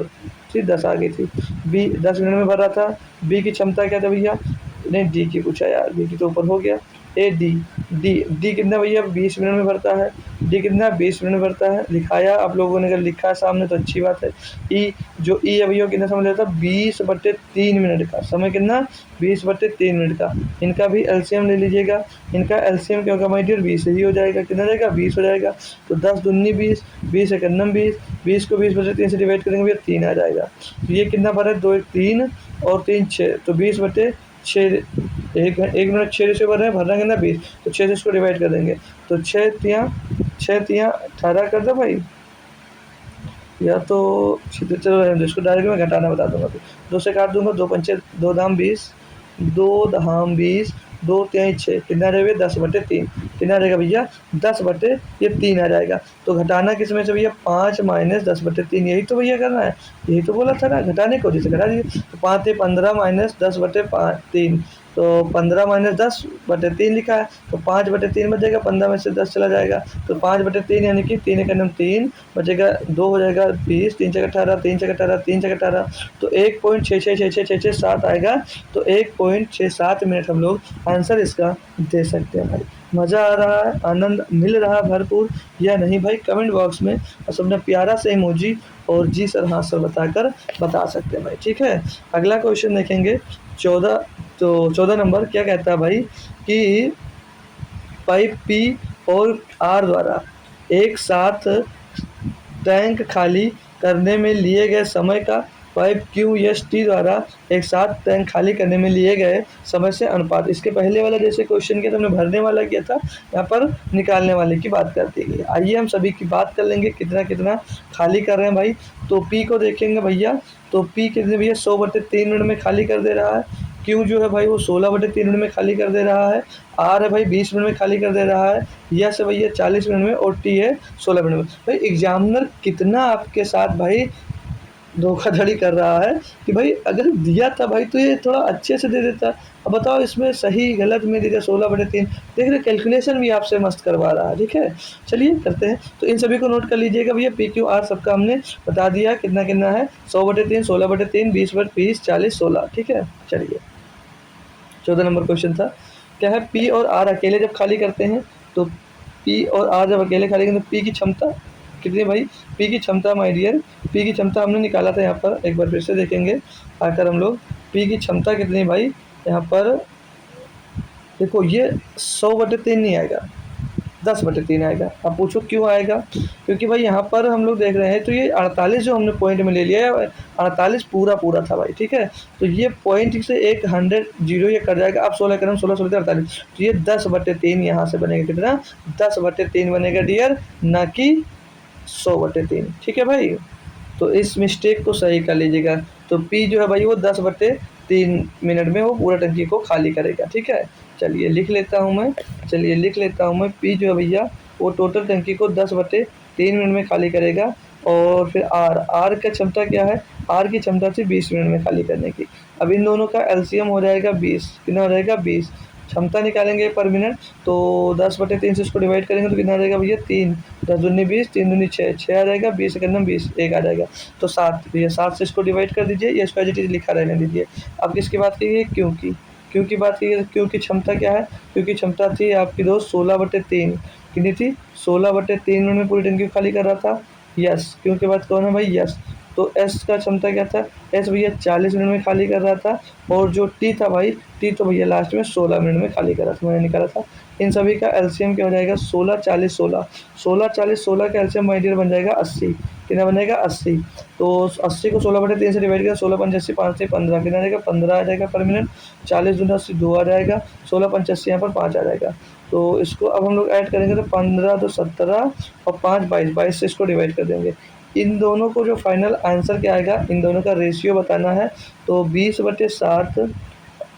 थी, 10 आ गई थी। बी 10 मिनट में भर रहा था। बी की क्षमता क्या था भैया, नहीं डी की पूछा यार, बी की तो ऊपर हो गया। ए डी, डी कितना भैया, 20 मिनट में भरता है। डी कितना, 20 मिनट में भरता है, लिखाया आप लोगों ने, अगर लिखा है सामने तो अच्छी बात है। ई, जो ई है भैया कितना समय लेता है, 20/3 मिनट का समय, कितना 20/3 मिनट का। इनका भी एलसीएम ले लीजिएगा, इनका एलसीएम क्या होगा माय डियर, 20 ही हो जाएगा, कितना हो जाएगा, 20 हो जाएगा। तो 10 दूनी 20, 20 एकन्नम 20, 20 को 20/3 से डिवाइड करेंगे भैया 3 आ जाएगा। तो ये कितना भरा है, 2 1 3 और 3 6, तो 20/6, एक मिनट 6 रेशो भरना कितना 20, तो 6 से इसको डिवाइड कर देंगे, तो 6 तियाँ 18 कर दो भाई, या तो चलो रहने दो, इसको डायरेक्ट मैं घटाना बता दूंगा। फिर 2 से काट दूंगा, 2×5 2 धाम 20, 2 धाम 20, 2 तिहाई 6, कितना रहेगा 10/3, कितना रहेगा भैया 10/3 आ जाएगा। तो घटाना किस में से भैया, 5 - 10/3, यही तो भैया करना है, यही तो बोला था ना, घटाने को जैसे घटा दीजिए। तो 5 × 15 - 10/3, तो 15 - 10/3 लिखा है, तो 5/3 बचेगा, 15 में से 10 चला जाएगा, तो 5/3 यानी कि 3 एकन्नम 3 बचेगा, 2 हो जाएगा 20, 3 × 18, 3 × 18, 3 × 18, तो 1.666667 आएगा। तो 1.67 मिनट हम लोग आंसर इसका दे सकते हैं भाई। मज़ा आ रहा है, आनंद मिल रहा है भरपूर या नहीं भाई, कमेंट बॉक्स में बस अपना प्यारा से इमोजी और जी सर हाँ सर बताकर बता सकते हैं भाई, ठीक है। अगला क्वेश्चन देखेंगे 14। तो 14 नंबर क्या कहता है भाई, कि पाइप पी और आर द्वारा एक साथ टैंक खाली करने में लिए गए समय का पाइप क्यू एस टी द्वारा एक साथ टैंक खाली करने में लिए गए समय से अनुपात। इसके पहले वाला जैसे क्वेश्चन किया था हमने भरने वाला किया था, यहाँ पर निकालने वाले की बात कर दी गई। आइए हम सभी की बात कर लेंगे कितना कितना खाली कर रहे हैं भाई। तो पी को देखेंगे भैया, तो पी कितने भैया 100/3 मिनट में खाली कर दे रहा है। क्यू जो है भाई वो 16/3 मिनट में खाली कर दे रहा है। आर है भाई 20 मिनट में खाली कर दे रहा है। यस है भैया 40 मिनट में, और टी है 16 मिनट में। भाई एग्जामिनर कितना आपके साथ भाई धोखाधड़ी कर रहा है कि भाई अगर दिया था भाई तो ये थोड़ा अच्छे से दे देता। अब बताओ इसमें सही गलत में दे दिया 16/3। देख रहे कैलकुलेशन भी आपसे मस्त करवा रहा है। ठीक है, चलिए करते हैं। तो इन सभी को नोट कर लीजिएगा भैया, पी क्यू आर सबका हमने बता दिया कितना कितना है। 100/3, 16/3, 20/20, 40, 16। ठीक है, चलिए 14 नंबर क्वेश्चन था, क्या है पी और आर अकेले जब खाली करते हैं, तो पी और आर जब अकेले खाली करते हैं तो पी की क्षमता कितनी भाई। पी की क्षमता माय डियर, पी की क्षमता हमने निकाला था यहाँ पर, एक बार फिर से देखेंगे आकर हम लोग। पी की क्षमता कितनी भाई, यहाँ पर देखो ये 100/3 नहीं आएगा, 10/3 आएगा। अब पूछो क्यों आएगा, क्योंकि भाई यहाँ पर हम लोग देख रहे हैं तो ये 48 जो हमने पॉइंट में ले लिया है, 48 पूरा पूरा था भाई। ठीक है, तो ये पॉइंट से एक 100 जीरो ये कट जाएगा। अब 16 करम 16 16 48, तो ये 10/3 यहाँ से बनेगा। कितना 10/3 बनेगा डियर, ना कि 100/3। ठीक है भाई, तो इस मिस्टेक को सही कर लीजिएगा। तो पी जो है भाई वो 10/3 मिनट में वो पूरा टंकी को खाली करेगा। ठीक है, चलिए लिख लेता हूँ मैं, पी जो है भैया वो टोटल टंकी को 10/3 मिनट में खाली करेगा। और फिर आर का क्षमता क्या है, आर की क्षमता थी 20 मिनट में खाली करने की। अब इन दोनों का एलसीएम हो जाएगा 20, कितना हो जाएगा 20। क्षमता निकालेंगे पर मिनट, तो 10/3 से इसको डिवाइड करेंगे तो कितना आ जाएगा भैया 3, 10 दूनी 20, 3 दूनी 6, 6 आ जाएगा, 20 एकम 20, 1 आ जाएगा। तो 7 भैया, 7 से इसको डिवाइड कर दीजिए, या इसको एज इट इज लिखा रहने दीजिए। अब किसकी बात कीजिए, क्यों की बात कीजिए। क्यों की क्षमता क्या है, क्यों की क्षमता थी आपकी दोस्त 16/3, कितनी थी 16/3 मिनट में पूरी टंकी खाली कर रहा था। यस, क्यों के बाद कौन है भाई, यस। तो एस का क्षमता क्या था, एस भैया 40 मिनट में खाली कर रहा था। और जो टी था भाई, टी तो भैया लास्ट में 16 मिनट में खाली कर रहा था, मैंने निकाला था। इन सभी का एलसीएम क्या हो जाएगा 16 40 16, 16 40 16 का एलसीएम माय डियर बन जाएगा 80। कितना बनेगा 80। तो 80 को 16/3 से डिवाइड किया, 16 5 80, 5 से 15, कितना आ जाएगा 15 आ जाएगा पर मिनट। 40 दूना 80, 2 आ जाएगा, 16 5 80 यहाँ पर 5 आ जाएगा। तो इसको अब हम लोग ऐड करेंगे तो 15 तो 17 और 5 22, 22 से इसको डिवाइड कर देंगे। इन दोनों को जो फाइनल आंसर क्या आएगा, इन दोनों का रेशियो बताना है। तो 20/7,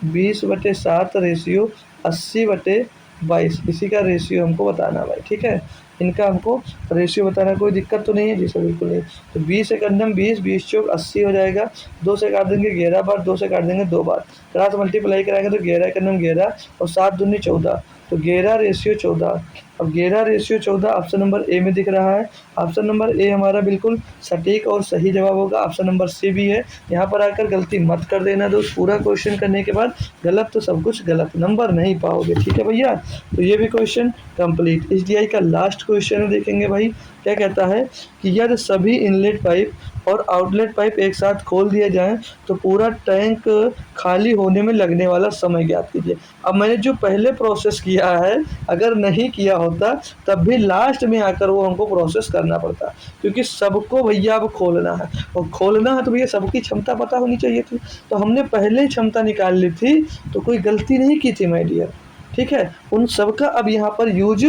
20/7 रेशियो 80/22, इसी का रेशियो हमको बताना भाई। ठीक है, इनका हमको रेशियो बताना, कोई दिक्कत तो नहीं है जी सर, बिल्कुल नहीं। तो 20 से कदम 20, 20 चौक 80 हो जाएगा। 2 से काट देंगे 11 बार, 2 से काट देंगे 2 बार, क्रॉस मल्टीप्लाई कराएंगे तो 11 कदम 11 और 7 दूनी 14, तो 11/14। अब 11/14 ऑप्शन नंबर ए में दिख रहा है। ऑप्शन नंबर ए हमारा बिल्कुल सटीक और सही जवाब होगा। ऑप्शन नंबर सी भी है। यहाँ पर आकर गलती मत कर देना दोस्त, पूरा क्वेश्चन करने के बाद गलत तो सब कुछ गलत, नंबर नहीं पाओगे। ठीक है भैया, तो ये भी क्वेश्चन कंप्लीट। एसडीआई का लास्ट क्वेश्चन देखेंगे भाई, क्या कहता है कि यदि सभी इनलेट पाइप और आउटलेट पाइप एक साथ खोल दिए जाएं तो पूरा टैंक खाली होने में लगने वाला समय ज्ञात कीजिए। अब मैंने जो पहले प्रोसेस किया है, अगर नहीं किया होता तब भी लास्ट में आकर वो हमको प्रोसेस करना पड़ता, क्योंकि सबको भैया अब खोलना है, और खोलना है तो भैया सबकी क्षमता पता होनी चाहिए थी। तो हमने पहले ही क्षमता निकाल ली थी, तो कोई गलती नहीं की थी माय डियर। ठीक है, उन सबका अब यहाँ पर यूज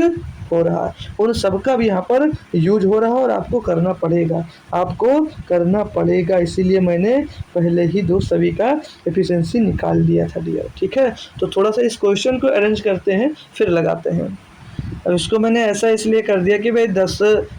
हो रहा है, उन सबका भी यहाँ पर यूज हो रहा है, और आपको करना पड़ेगा, आपको करना पड़ेगा। इसीलिए मैंने पहले ही दो सभी का एफिशिएंसी निकाल दिया था डियर। ठीक है, तो थोड़ा सा इस क्वेश्चन को अरेंज करते हैं फिर लगाते हैं। अब इसको मैंने ऐसा इसलिए कर दिया कि भाई 10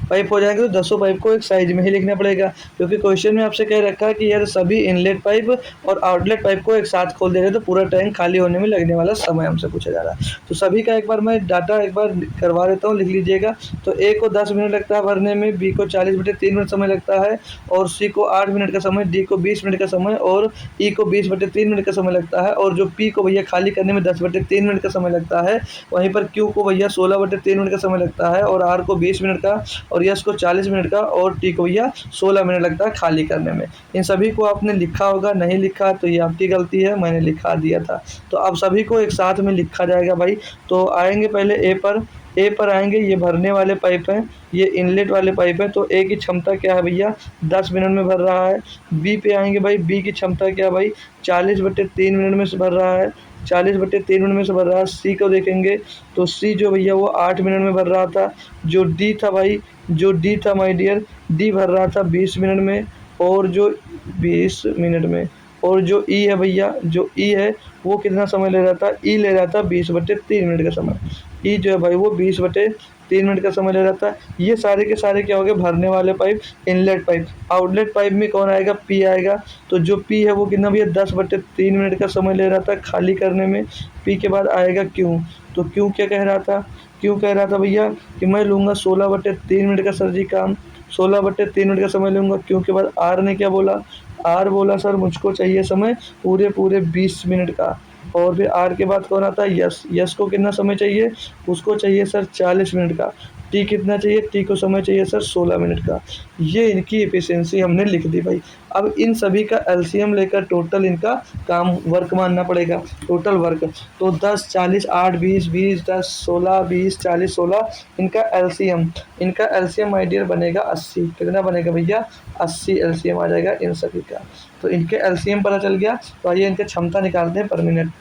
पाइप हो जाएंगे तो 10 पाइप को एक साइज में ही लिखना पड़ेगा, क्योंकि क्वेश्चन में आपसे कह रखा है कि यार सभी इनलेट पाइप और आउटलेट पाइप को एक साथ खोल दे रहे तो पूरा टैंक खाली होने में लगने वाला समय हमसे पूछा जा रहा है। तो सभी का एक बार मैं डाटा एक बार करवा देता हूँ, लिख लीजिएगा। तो ए को 10 मिनट लगता है भरने में, बी को 40/3 मिनट समय लगता है, और सी को 8 मिनट का समय, डी को 20 मिनट का समय, और ई को 20/3 मिनट का समय लगता है, और जो पी को भैया खाली करने में 10/3 मिनट का समय लगता है। वहीं पर क्यू को भैया 16/3 मिनट का समय लगता है, और आर को 20 मिनट का, और यस को 40 मिनट का, और टी को भैया 16 मिनट लगता है खाली करने में। इन सभी को आपने लिखा होगा, नहीं लिखा तो ये आपकी गलती है, मैंने लिखा दिया था। तो अब सभी को एक साथ में लिखा जाएगा भाई। तो आएंगे पहले ए पर, ए पर आएंगे, ये भरने वाले पाइप हैं, ये इनलेट वाले पाइप हैं, तो ए की क्षमता क्या है भैया 10 मिनट में भर रहा है। बी पे आएंगे भाई, बी की क्षमता क्या भाई 40/3 मिनट में से भर रहा है, 40/3 मिनट में से भर रहा है। सी को देखेंगे तो सी जो भैया वो 8 मिनट में भर रहा था। जो डी था भाई, जो डी था माय डियर, डी भर रहा था 20 मिनट में, और जो 20 मिनट में, और जो ई है भैया, जो ई है वो कितना समय ले रहा था, ई ले रहा था 20/3 मिनट का समय। ई जो है भाई वो 20/3 मिनट का समय ले रहा था। ये सारे के सारे क्या हो गए भरने वाले pipe, inlet pipe. Outlet pipe में कौन आएगा, पी आएगा। तो जो पी है वो कितना भैया 10/3 मिनट का समय ले रहा था खाली करने में। पी के बाद आएगा क्यू, तो क्यू क्या कह रहा था, क्यों कह रहा था भैया कि मैं लूँगा 16/3 मिनट का सर जी काम, 16/3 मिनट का समय लूँगा। क्यों के बाद आर ने क्या बोला, आर बोला सर मुझको चाहिए समय पूरे पूरे 20 मिनट का। और फिर आर के बाद कौन आता है, यस, यस को कितना समय चाहिए, उसको चाहिए सर 40 मिनट का। टी कितना चाहिए, टी को समय चाहिए सर 16 मिनट का। ये इनकी एफिशिएंसी हमने लिख दी भाई। अब इन सभी का एलसीएम लेकर टोटल इनका काम वर्क मानना पड़ेगा, टोटल वर्क। तो 10 40 8 20 20 10 16 20 40 16 इनका एलसीएम, इनका एलसीएम माय डियर बनेगा 80। कितना बनेगा भैया 80 एलसीएम आ जाएगा इन सभी का। तो इनके एलसीएम पता चल गया। तो आइए इनके क्षमता निकालते हैं पर मिनट।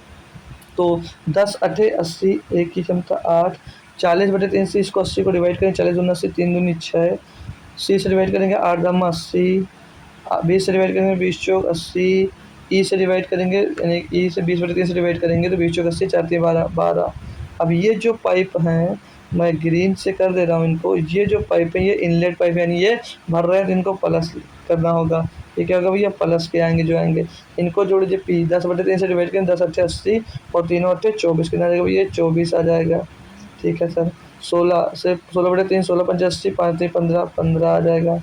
तो 10 अठे 80, एक की क्षमता 8, 40/3 से इसको 80 को डिवाइड करें, 40 दूनी 80, 3 दूनी 6, सी से डिवाइड करेंगे 8 दामा 80, 20 से डिवाइड करेंगे 20 चौक 80, ई से डिवाइड करेंगे यानी ई से 20/3 से डिवाइड करेंगे तो 20 चौक 80, 4 3 12 12। अब ये जो पाइप हैं मैं ग्रीन से कर दे रहा हूँ इनको, ये जो पाइप है ये इनलेट पाइप है, यानी ये भर रहे हैं तो इनको प्लस करना होगा। ये क्या होगा भैया प्लस के आएंगे जो आएंगे, इनको जोड़ दीजिए पी 10/3 से डिवाइड करें, 10 अट्ठे 80 और तीनों अट्ठे 24, कितना आ जाएगा भैया 24 आ जाएगा। ठीक है सर, 16 से 16/3 16 पंचे 80, 5 3 15 15 आ जाएगा।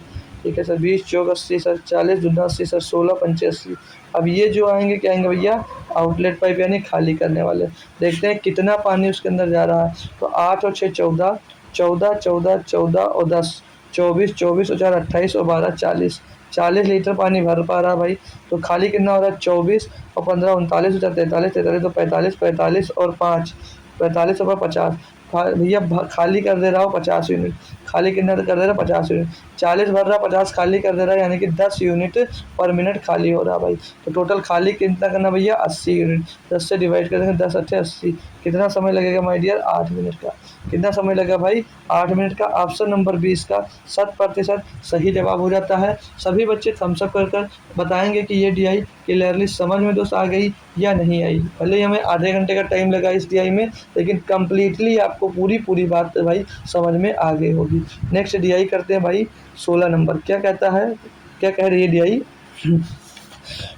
ठीक है सर, 20 चौक 80 सर, 40 दूना 80 सर, 16 पंचे 80। अब ये जो आएंगे क्या आएंगे भैया आउटलेट पाइप यानी खाली करने वाले। देखते हैं कितना पानी उसके अंदर जा रहा है। तो 8 और 6 14, 14 14 14 और 10 24, 24 और 4 28 और 12 40, 40 लीटर पानी भर पा रहा भाई। तो खाली कितना हो रहा है 24 और 15 39 और 43 43 तो 45, 45 और 5 45 और 50 भैया खाली कर दे रहा हूँ 50 यूनिट। खाली कितना कर दे रहा है 50 यूनिट, 40 भर रहा 50 खाली कर दे रहा है, यानी कि 10 यूनिट पर मिनट खाली हो रहा भाई। तो टोटल खाली कितना करना भैया 80 यूनिट। 10 से डिवाइड करेंगे 10 अच्छे 80, कितना समय लगेगा माय डियर 8 मिनट का। कितना समय लगा भाई 8 मिनट का। ऑप्शन नंबर 20 का 100% सही जवाब हो जाता है। सभी बच्चे थम्स अप कर बताएंगे कि ये डीआई क्लियरली समझ में दोस्त आ गई या नहीं आई। भले ही हमें आधे घंटे का टाइम लगा इस डीआई में, लेकिन कम्प्लीटली आपको पूरी बात भाई समझ में आ गई होगी। नेक्स्ट डीआई करते हैं भाई 16 नंबर। क्या कहता है, क्या कह रही है डीआई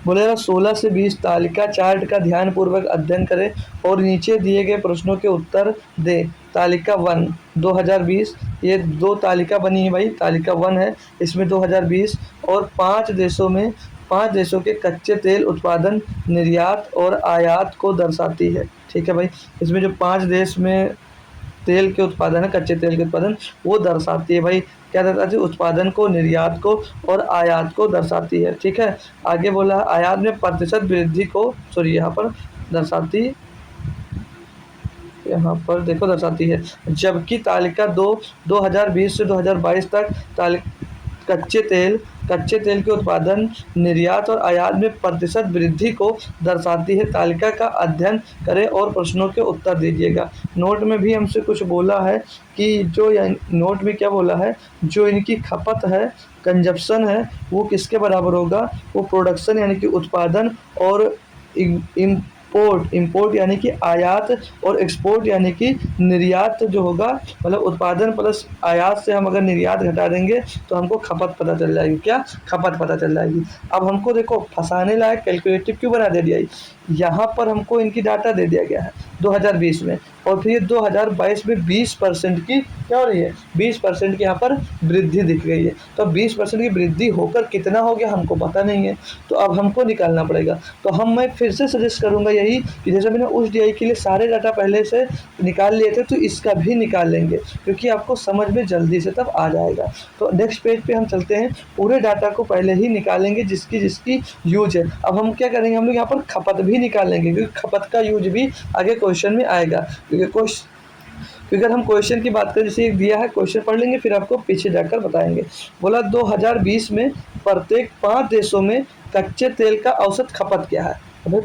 बोलेगा 16 से 20 तालिका चार्ट का ध्यानपूर्वक अध्ययन करें और नीचे दिए गए प्रश्नों के उत्तर दे। तालिका 1 2020, ये 2 तालिका बनी है भाई, तालिका 1 है इसमें 2020 और 5 देशों के कच्चे तेल उत्पादन, निर्यात और आयात को दर्शाती है। ठीक है भाई, इसमें जो 5 देश में तेल के उत्पादन है, कच्चे तेल के उत्पादन वो दर्शाती है भाई। क्या दर्शाती है, उत्पादन को, निर्यात को और आयात को दर्शाती है। ठीक है, आगे बोला आयात में प्रतिशत वृद्धि को, सॉरी यहाँ पर दर्शाती, यहाँ पर देखो दर्शाती है। जबकि तालिका 2 2020 से 2022 तक कच्चे तेल के उत्पादन, निर्यात और आयात में प्रतिशत वृद्धि को दर्शाती है। तालिका का अध्ययन करें और प्रश्नों के उत्तर दीजिएगा। नोट में भी हमसे कुछ बोला है कि जो नोट में क्या बोला है, जो इनकी खपत है, कंजप्शन है, वो किसके बराबर होगा, वो प्रोडक्शन यानी कि उत्पादन और इंपोर्ट यानी कि आयात और एक्सपोर्ट यानी कि निर्यात जो होगा, मतलब उत्पादन प्लस आयात से हम अगर निर्यात घटा देंगे तो हमको खपत पता चल जाएगी। क्या खपत पता चल जाएगी। अब हमको देखो फंसाने लायक कैलकुलेटिव क्यों बना दे दिया, यहाँ पर हमको इनकी डाटा दे दिया गया है 2020 में और फिर 2022 में 20% की क्या हो रही है, 20% की यहाँ पर वृद्धि दिख गई है। तो 20% की वृद्धि होकर कितना हो गया हमको पता नहीं है, तो अब हमको निकालना पड़ेगा। तो मैं फिर से सजेस्ट करूँगा यही कि जैसे मैंने उस डीआई के लिए सारे डाटा पहले से निकाल लिए थे, तो इसका भी निकाल लेंगे क्योंकि आपको समझ में जल्दी से तब आ जाएगा। तो नेक्स्ट पेज पे हम चलते हैं, पूरे डाटा को पहले ही निकालेंगे जिसकी यूज है। अब हम क्या करेंगे, हम लोग यहाँ पर खपत भी निकालेंगे क्योंकि खपत का यूज भी आगे क्वेश्चन में आएगा। क्योंकि क्योंकि अगर हम क्वेश्चन की बात करें, जैसे एक दिया है, क्वेश्चन पढ़ लेंगे फिर आपको पीछे जाकर बताएंगे। बोला 2020 में प्रत्येक 5 देशों में कच्चे तेल का औसत खपत क्या है। अबे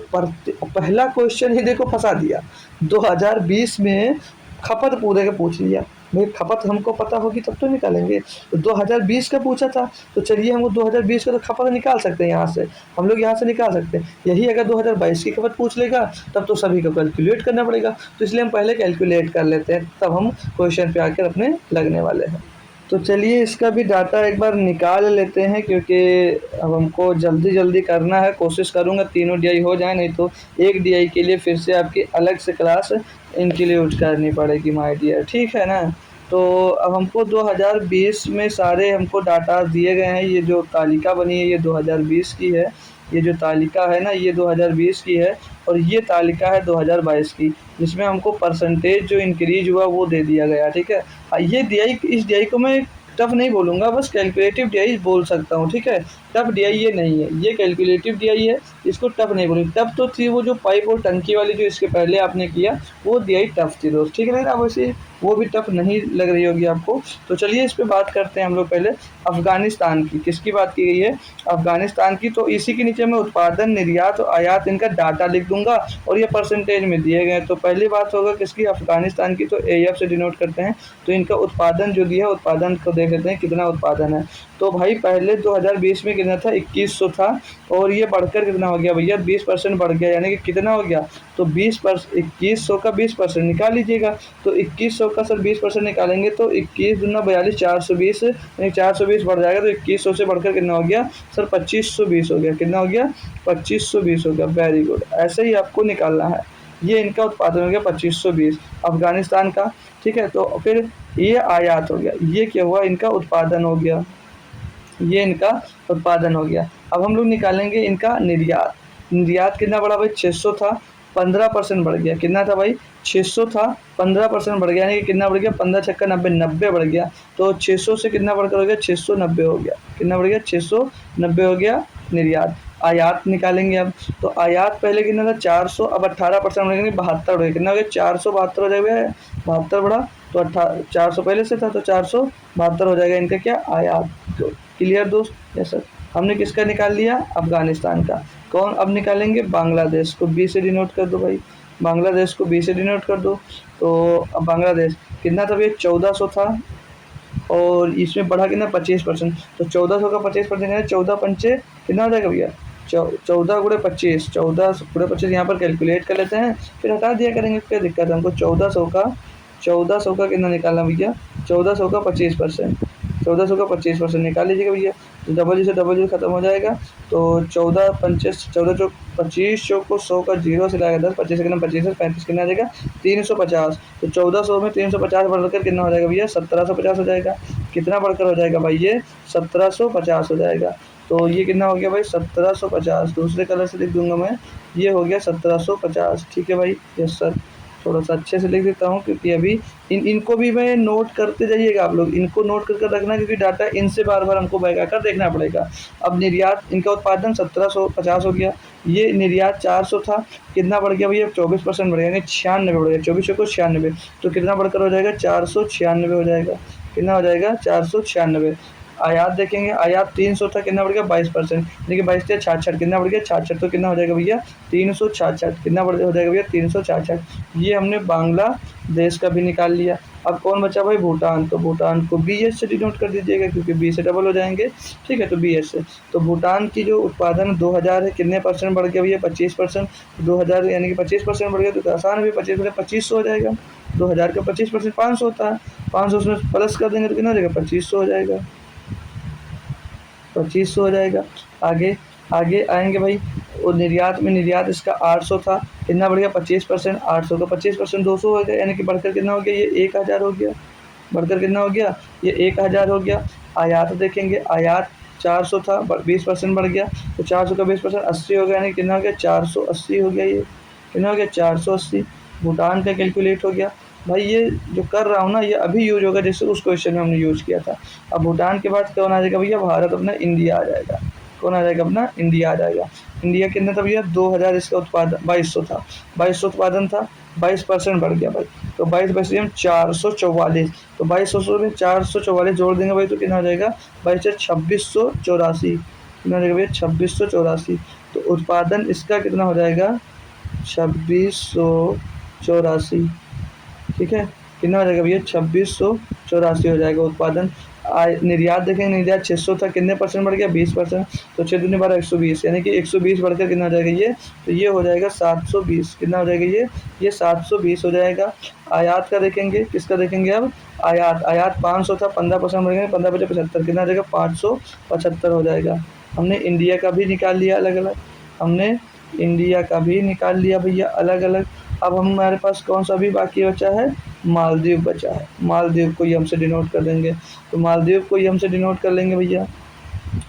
पहला क्वेश्चन ही देखो फंसा दिया। 2020 में खपत पूरे का पूछ लिया। भाई खपत हमको पता होगी तब तो निकालेंगे। तो 2020 का पूछा था, तो चलिए हम 2020 का तो खपत निकाल सकते हैं यहाँ से, हम लोग यहाँ से निकाल सकते हैं। यही अगर 2022 की खपत पूछ लेगा तब तो सभी को कैलकुलेट करना पड़ेगा, तो इसलिए हम पहले कैलकुलेट कर लेते हैं, तब हम क्वेश्चन पे आकर अपने लगने वाले हैं। तो चलिए इसका भी डाटा एक बार निकाल लेते हैं, क्योंकि अब हमको जल्दी जल्दी करना है। कोशिश करूँगा तीनों डीआई हो जाए, नहीं तो एक डीआई के लिए फिर से आपकी अलग से क्लास इंक्लूड करनी पड़ेगी माय डियर, ठीक है ना। तो अब हमको 2020 में सारे हमको डाटा दिए गए हैं। ये जो तालिका बनी है ये 2020 की है, ये जो तालिका है ना ये 2020 की है, और ये तालिका है 2022 की, जिसमें हमको परसेंटेज जो इंक्रीज हुआ वो दे दिया गया, ठीक है। ये डीआई, इस डीआई को मैं टफ नहीं बोलूँगा, बस कैलकुलेटिव डीआई बोल सकता हूँ, ठीक है। टफ डीआई ये नहीं है, ये कैलकुलेटिव डीआई है, इसको टफ नहीं बोलूँगी। टफ तो थी वो जो पाइप और टंकी वाली जो इसके पहले आपने किया, वो डीआई टफ थी दोस्त, ठीक है ना। अब वैसे वो भी टफ नहीं लग रही होगी आपको। तो चलिए इस पे बात करते हैं हम लोग पहले अफ़गानिस्तान की। किसकी बात की गई है? अफ़गानिस्तान की। तो इसी के नीचे मैं उत्पादन, निर्यात और आयात इनका डाटा लिख दूंगा, और ये परसेंटेज में दिए गए। तो पहली बात होगा किसकी? अफ़गानिस्तान की। तो एएफ से डिनोट करते हैं। तो इनका उत्पादन जो दिया है, उत्पादन को देख लेते हैं कितना उत्पादन है। तो भाई पहले 2020 में कितना था? 2100 था, और ये बढ़कर कितना हो गया भैया? 20% बढ़ गया, यानी कि कितना हो गया? तो 2100 का 20% निकाल लीजिएगा। तो 2100 का सर 20% निकालेंगे तो 21 दूना 42, 420, यानी 420 बढ़ जाएगा। तो 2100 से बढ़कर कितना हो गया सर? 2520 हो गया। कितना हो गया? 2520 हो गया। वेरी गुड, ऐसे ही आपको निकालना है। ये इनका उत्पादन हो गया 2520 अफ़गानिस्तान का, ठीक है। तो फिर ये आयात हो गया, ये क्या हुआ? इनका उत्पादन हो गया, ये इनका उत्पादन हो गया। अब हम लोग निकालेंगे इनका निर्यात। निर्यात कितना बढ़ा भाई? 600 था, 15% बढ़ गया। कितना था भाई? 600 था, 15% बढ़ गया, यानी कि कितना बढ़ गया? 15 छक्का 90, 90 बढ़ गया। तो 600 से कितना बढ़कर हो गया? 690 हो गया। कितना बढ़ गया? 690 हो गया निर्यात। आयात निकालेंगे अब। तो आयात पहले कितना था? 400, अब 18% बढ़ेंगे, 72 हो गया। कितना हो गया? 472 हो जाएगा, 72 बढ़ा। तो 400 पहले से था, तो 472 हो जाएगा इनका क्या? आयात। तो क्लियर दोस्त? Yes sir. हमने किसका निकाल लिया? अफ़गानिस्तान का। कौन अब निकालेंगे? बांग्लादेश को बी से डिनोट कर दो भाई, बांग्लादेश को बी से डिनोट कर दो। तो अब बांग्लादेश कितना था भैया? 1400 था, और इसमें बढ़ा कितना? 25%। तो 1400 का 25% 14 पंचे कितना हो जाएगा भैया? 14 गुणे 25, 14 गुणे 25 यहाँ पर कैलकुलेट कर लेते हैं, फिर हटा दिया करेंगे, क्या दिक्कत है हमको? 1400 का कितना निकालना भैया? 1400 का 25%, 1400 का 25% निकाल लीजिएगा भैया। तो डबल से डबल खत्म हो जाएगा। तो 14 पंचेस 14 चौक 25 चौक को 100 का 0 से लाएगा 10, 25 से कितना? 25 से 35 कितना आ जाएगा? 350। तो 1400 में 350 बढ़कर कितना हो जाएगा भैया? 1750 हो जाएगा। कितना बढ़कर हो जाएगा भाई? ये 1750 हो जाएगा। तो ये कितना हो गया भाई? 1750। दूसरे कलर से लिख दूंगा मैं, ये हो गया 1750, ठीक है भाई। Yes sir. थोड़ा सा अच्छे से लिख देता हूँ, क्योंकि अभी इनको भी मैं नोट करते जाइएगा आप लोग, इनको नोट कर रखना, क्योंकि डाटा इनसे बार बार हमको बैक आकर देखना पड़ेगा। अब निर्यात, इनका उत्पादन 1750 हो गया, ये निर्यात 400 था, कितना बढ़ गया भैया? 24% बढ़ गया, यानी 96 बढ़ गया। 24 को 96, तो कितना बढ़कर हो जाएगा? 496 हो जाएगा। कितना हो जाएगा? 496। आयात देखेंगे, आयात 300 था, कितना बढ़ गया? 22%, देखिए 22 से 66, कितना बढ़ गया? 66। तो कितना हो जाएगा भैया? 366। कितना बढ़ हो जाएगा भैया? 366। ये हमने बांग्लादेश का भी निकाल लिया। अब कौन बचा भाई? भूटान। तो भूटान को BS से डिनोट कर दीजिएगा, क्योंकि B से डबल हो जाएंगे, ठीक है। तो BS से। तो भूटान की जो उत्पादन 2000 है, कितने परसेंट बढ़ गया भैया? 25%। 2000 यानी कि 25% बढ़ गया, तो आसान है, 25 में 2500 हो जाएगा। 2000 का 25% 500 होता है, 500 उसमें प्लस कर देंगे तो कितना हो जाएगा? 2500 हो जाएगा, 2500 हो जाएगा। आगे आगे आएंगे भाई, और निर्यात में, निर्यात इसका 800 था, कितना बढ़ गया? 25%। 800 का 25% 200 हो गया, यानी कि बढ़कर कितना हो गया? ये 1000 हो गया। बढ़कर कितना हो गया? ये 1000 हो गया। आयात देखेंगे, आयात 400 था, 20% बढ़ गया। तो 400 का 20% 80 हो गया, यानी कितना हो गया? 480 हो गया। ये कितना हो गया? 480। भूटान का कैलकुलेट हो गया भाई। ये जो कर रहा हूँ ना, ये अभी यूज होगा, जैसे उस क्वेश्चन में हमने यूज किया था। अब भूटान के बाद कौन आ जाएगा भैया? भारत, अपना इंडिया आ जाएगा। कौन आ जाएगा अपना, इंडिया आ जाएगा। इंडिया कितना था भैया, 2000 इसका उत्पादन 2200 था, 2200 उत्पादन था, 22% बढ़ गया भाई। तो 22 बस हम 444, तो 2200 में 444 जोड़ देंगे भाई तो कितना हो जाएगा, 2684, कितना हो जाएगा भैया 2684। तो उत्पादन इसका कितना हो जाएगा, 2684, ठीक है। कितना हो जाएगा भैया, 2684 हो जाएगा उत्पादन। निर्यात देखेंगे, निर्यात 600 था, कितने परसेंट बढ़ गया, 20%। तो 6 दूनी 12 120, यानी कि 120 बढ़कर कितना हो जाएगा ये, तो ये हो जाएगा 720। कितना हो जाएगा ये 720 हो जाएगा। आयात का देखेंगे, किसका देखेंगे अब, आयात 500 था, 15% बढ़ गया, 15 बचे 75, कितना हो जाएगा 575 हो जाएगा। हमने इंडिया का भी निकाल लिया अलग अलग, हमने इंडिया का भी निकाल लिया भैया अलग अलग। अब हमारे पास कौन सा भी बाकी बचा है, मालदीव बचा है। मालदीव को ये हमसे डिनोट कर देंगे, तो मालदीव को ये हमसे डिनोट कर लेंगे भैया।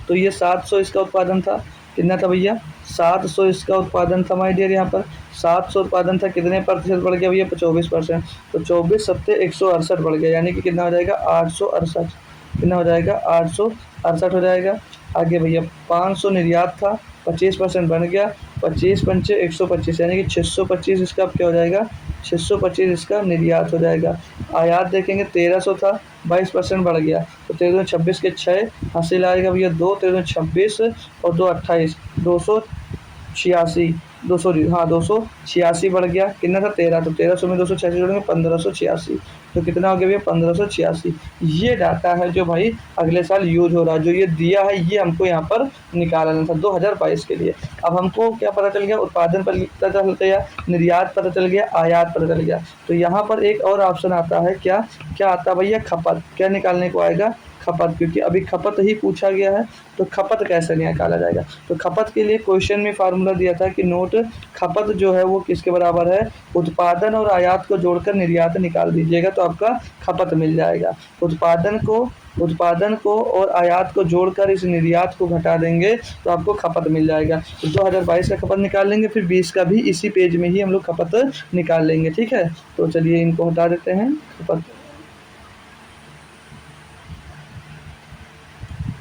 तो ये 700 इसका उत्पादन था, कितना था भैया, 700 इसका उत्पादन था माय डियर। यहाँ पर 700 उत्पादन था, कितने प्रतिशत बढ़ गया भैया, 24%। तो 24 सत्ते 168 बढ़ गया, यानी कि कितना हो जाएगा 868, कितना हो जाएगा 868 हो जाएगा। आगे भैया 500 निर्यात था, 25% बन गया, 25 पंचे 125, यानी कि 625 इसका अब क्या हो जाएगा, 625 इसका निर्यात हो जाएगा। आयात देखेंगे 1300 था, 22% बढ़ गया, तो 13 26 के 6 हासिल आएगा भैया 2, 13 26 और 2 28, 286, 200 हाँ 286 बढ़ गया। कितना था 13, तो 1300 में 286 जोड़ेंगे 1586, तो कितना हो गया भैया 1586। ये डाटा है जो भाई अगले साल यूज हो रहा है, जो ये दिया है ये हमको यहाँ पर निकालना था 2022 के लिए। अब हमको क्या पता चल गया, उत्पादन पता चल गया, निर्यात पता चल गया, आयात पता चल गया। तो यहाँ पर एक और ऑप्शन आता है, क्या क्या आता है भैया, खपत। क्या निकालने को आएगा, खपत, क्योंकि अभी खपत ही पूछा गया है, तो खपत कैसे निकाला जाएगा। तो खपत के लिए क्वेश्चन में फार्मूला दिया था कि नोट खपत जो है वो किसके बराबर है, उत्पादन और आयात को जोड़कर निर्यात निकाल दीजिएगा तो आपका खपत मिल जाएगा। उत्पादन को और आयात को जोड़कर इस निर्यात को घटा देंगे तो आपको खपत मिल जाएगा। तो 2022 का खपत निकाल लेंगे, फिर 20 का भी इसी पेज में ही हम लोग खपत निकाल लेंगे, ठीक है। तो चलिए इनको हटा देते हैं,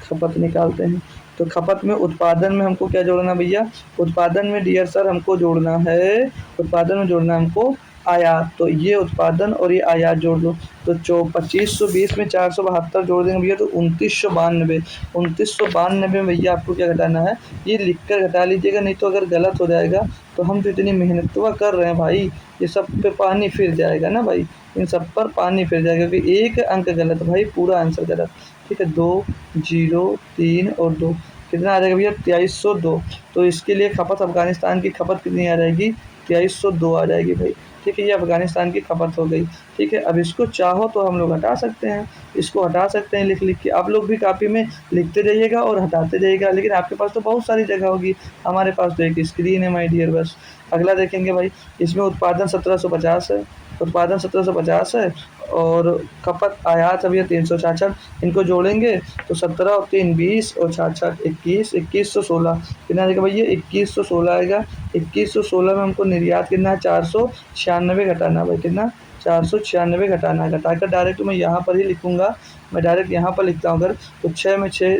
खपत निकालते हैं। तो खपत में उत्पादन में हमको क्या जोड़ना भैया, उत्पादन में डियर सर हमको जोड़ना है, उत्पादन में जोड़ना हमको आयात। तो ये उत्पादन और ये आयात जोड़ दो, तो 2520 में 472 जोड़ देंगे भैया तो 2992, 2992 में भैया आपको क्या घटाना है, ये लिख कर घटा लीजिएगा, नहीं तो अगर गलत हो जाएगा तो हम तो इतनी मेहनत कर रहे हैं भाई, ये सब पे पानी फिर जाएगा ना भाई, इन सब पर पानी फिर जाएगा, क्योंकि एक अंक गलत भाई पूरा आंसर गलत, ठीक है। 2 0 3 और 2 कितना आ जाएगा भैया 2302। तो इसके लिए खपत अफगानिस्तान की खपत कितनी आ जाएगी, 2302 आ जाएगी भाई, ठीक है। ये अफगानिस्तान की खपत हो गई, ठीक है। अब इसको चाहो तो हम लोग हटा सकते हैं, इसको हटा सकते हैं लिख लिख के, आप लोग भी कापी में लिखते जाइएगा और हटाते जाइएगा, लेकिन आपके पास तो बहुत सारी जगह होगी, हमारे पास तो एक स्क्रीन है माय डियर बस। अगला देखेंगे भाई, इसमें उत्पादन 1750 है, उत्पादन 1750 है और खपत आयात अभी 366, इनको जोड़ेंगे तो 17 और 3 20 और 66 21, 2116 कितना आएगा भैया 2116 आएगा। 2116 में हमको निर्यात कितना है 496 घटाना भाई, कितना 496 घटाना है। घटाकर डायरेक्ट मैं यहाँ पर ही लिखूँगा, मैं डायरेक्ट यहाँ पर लिखता हूँ अगर, तो 6 में 6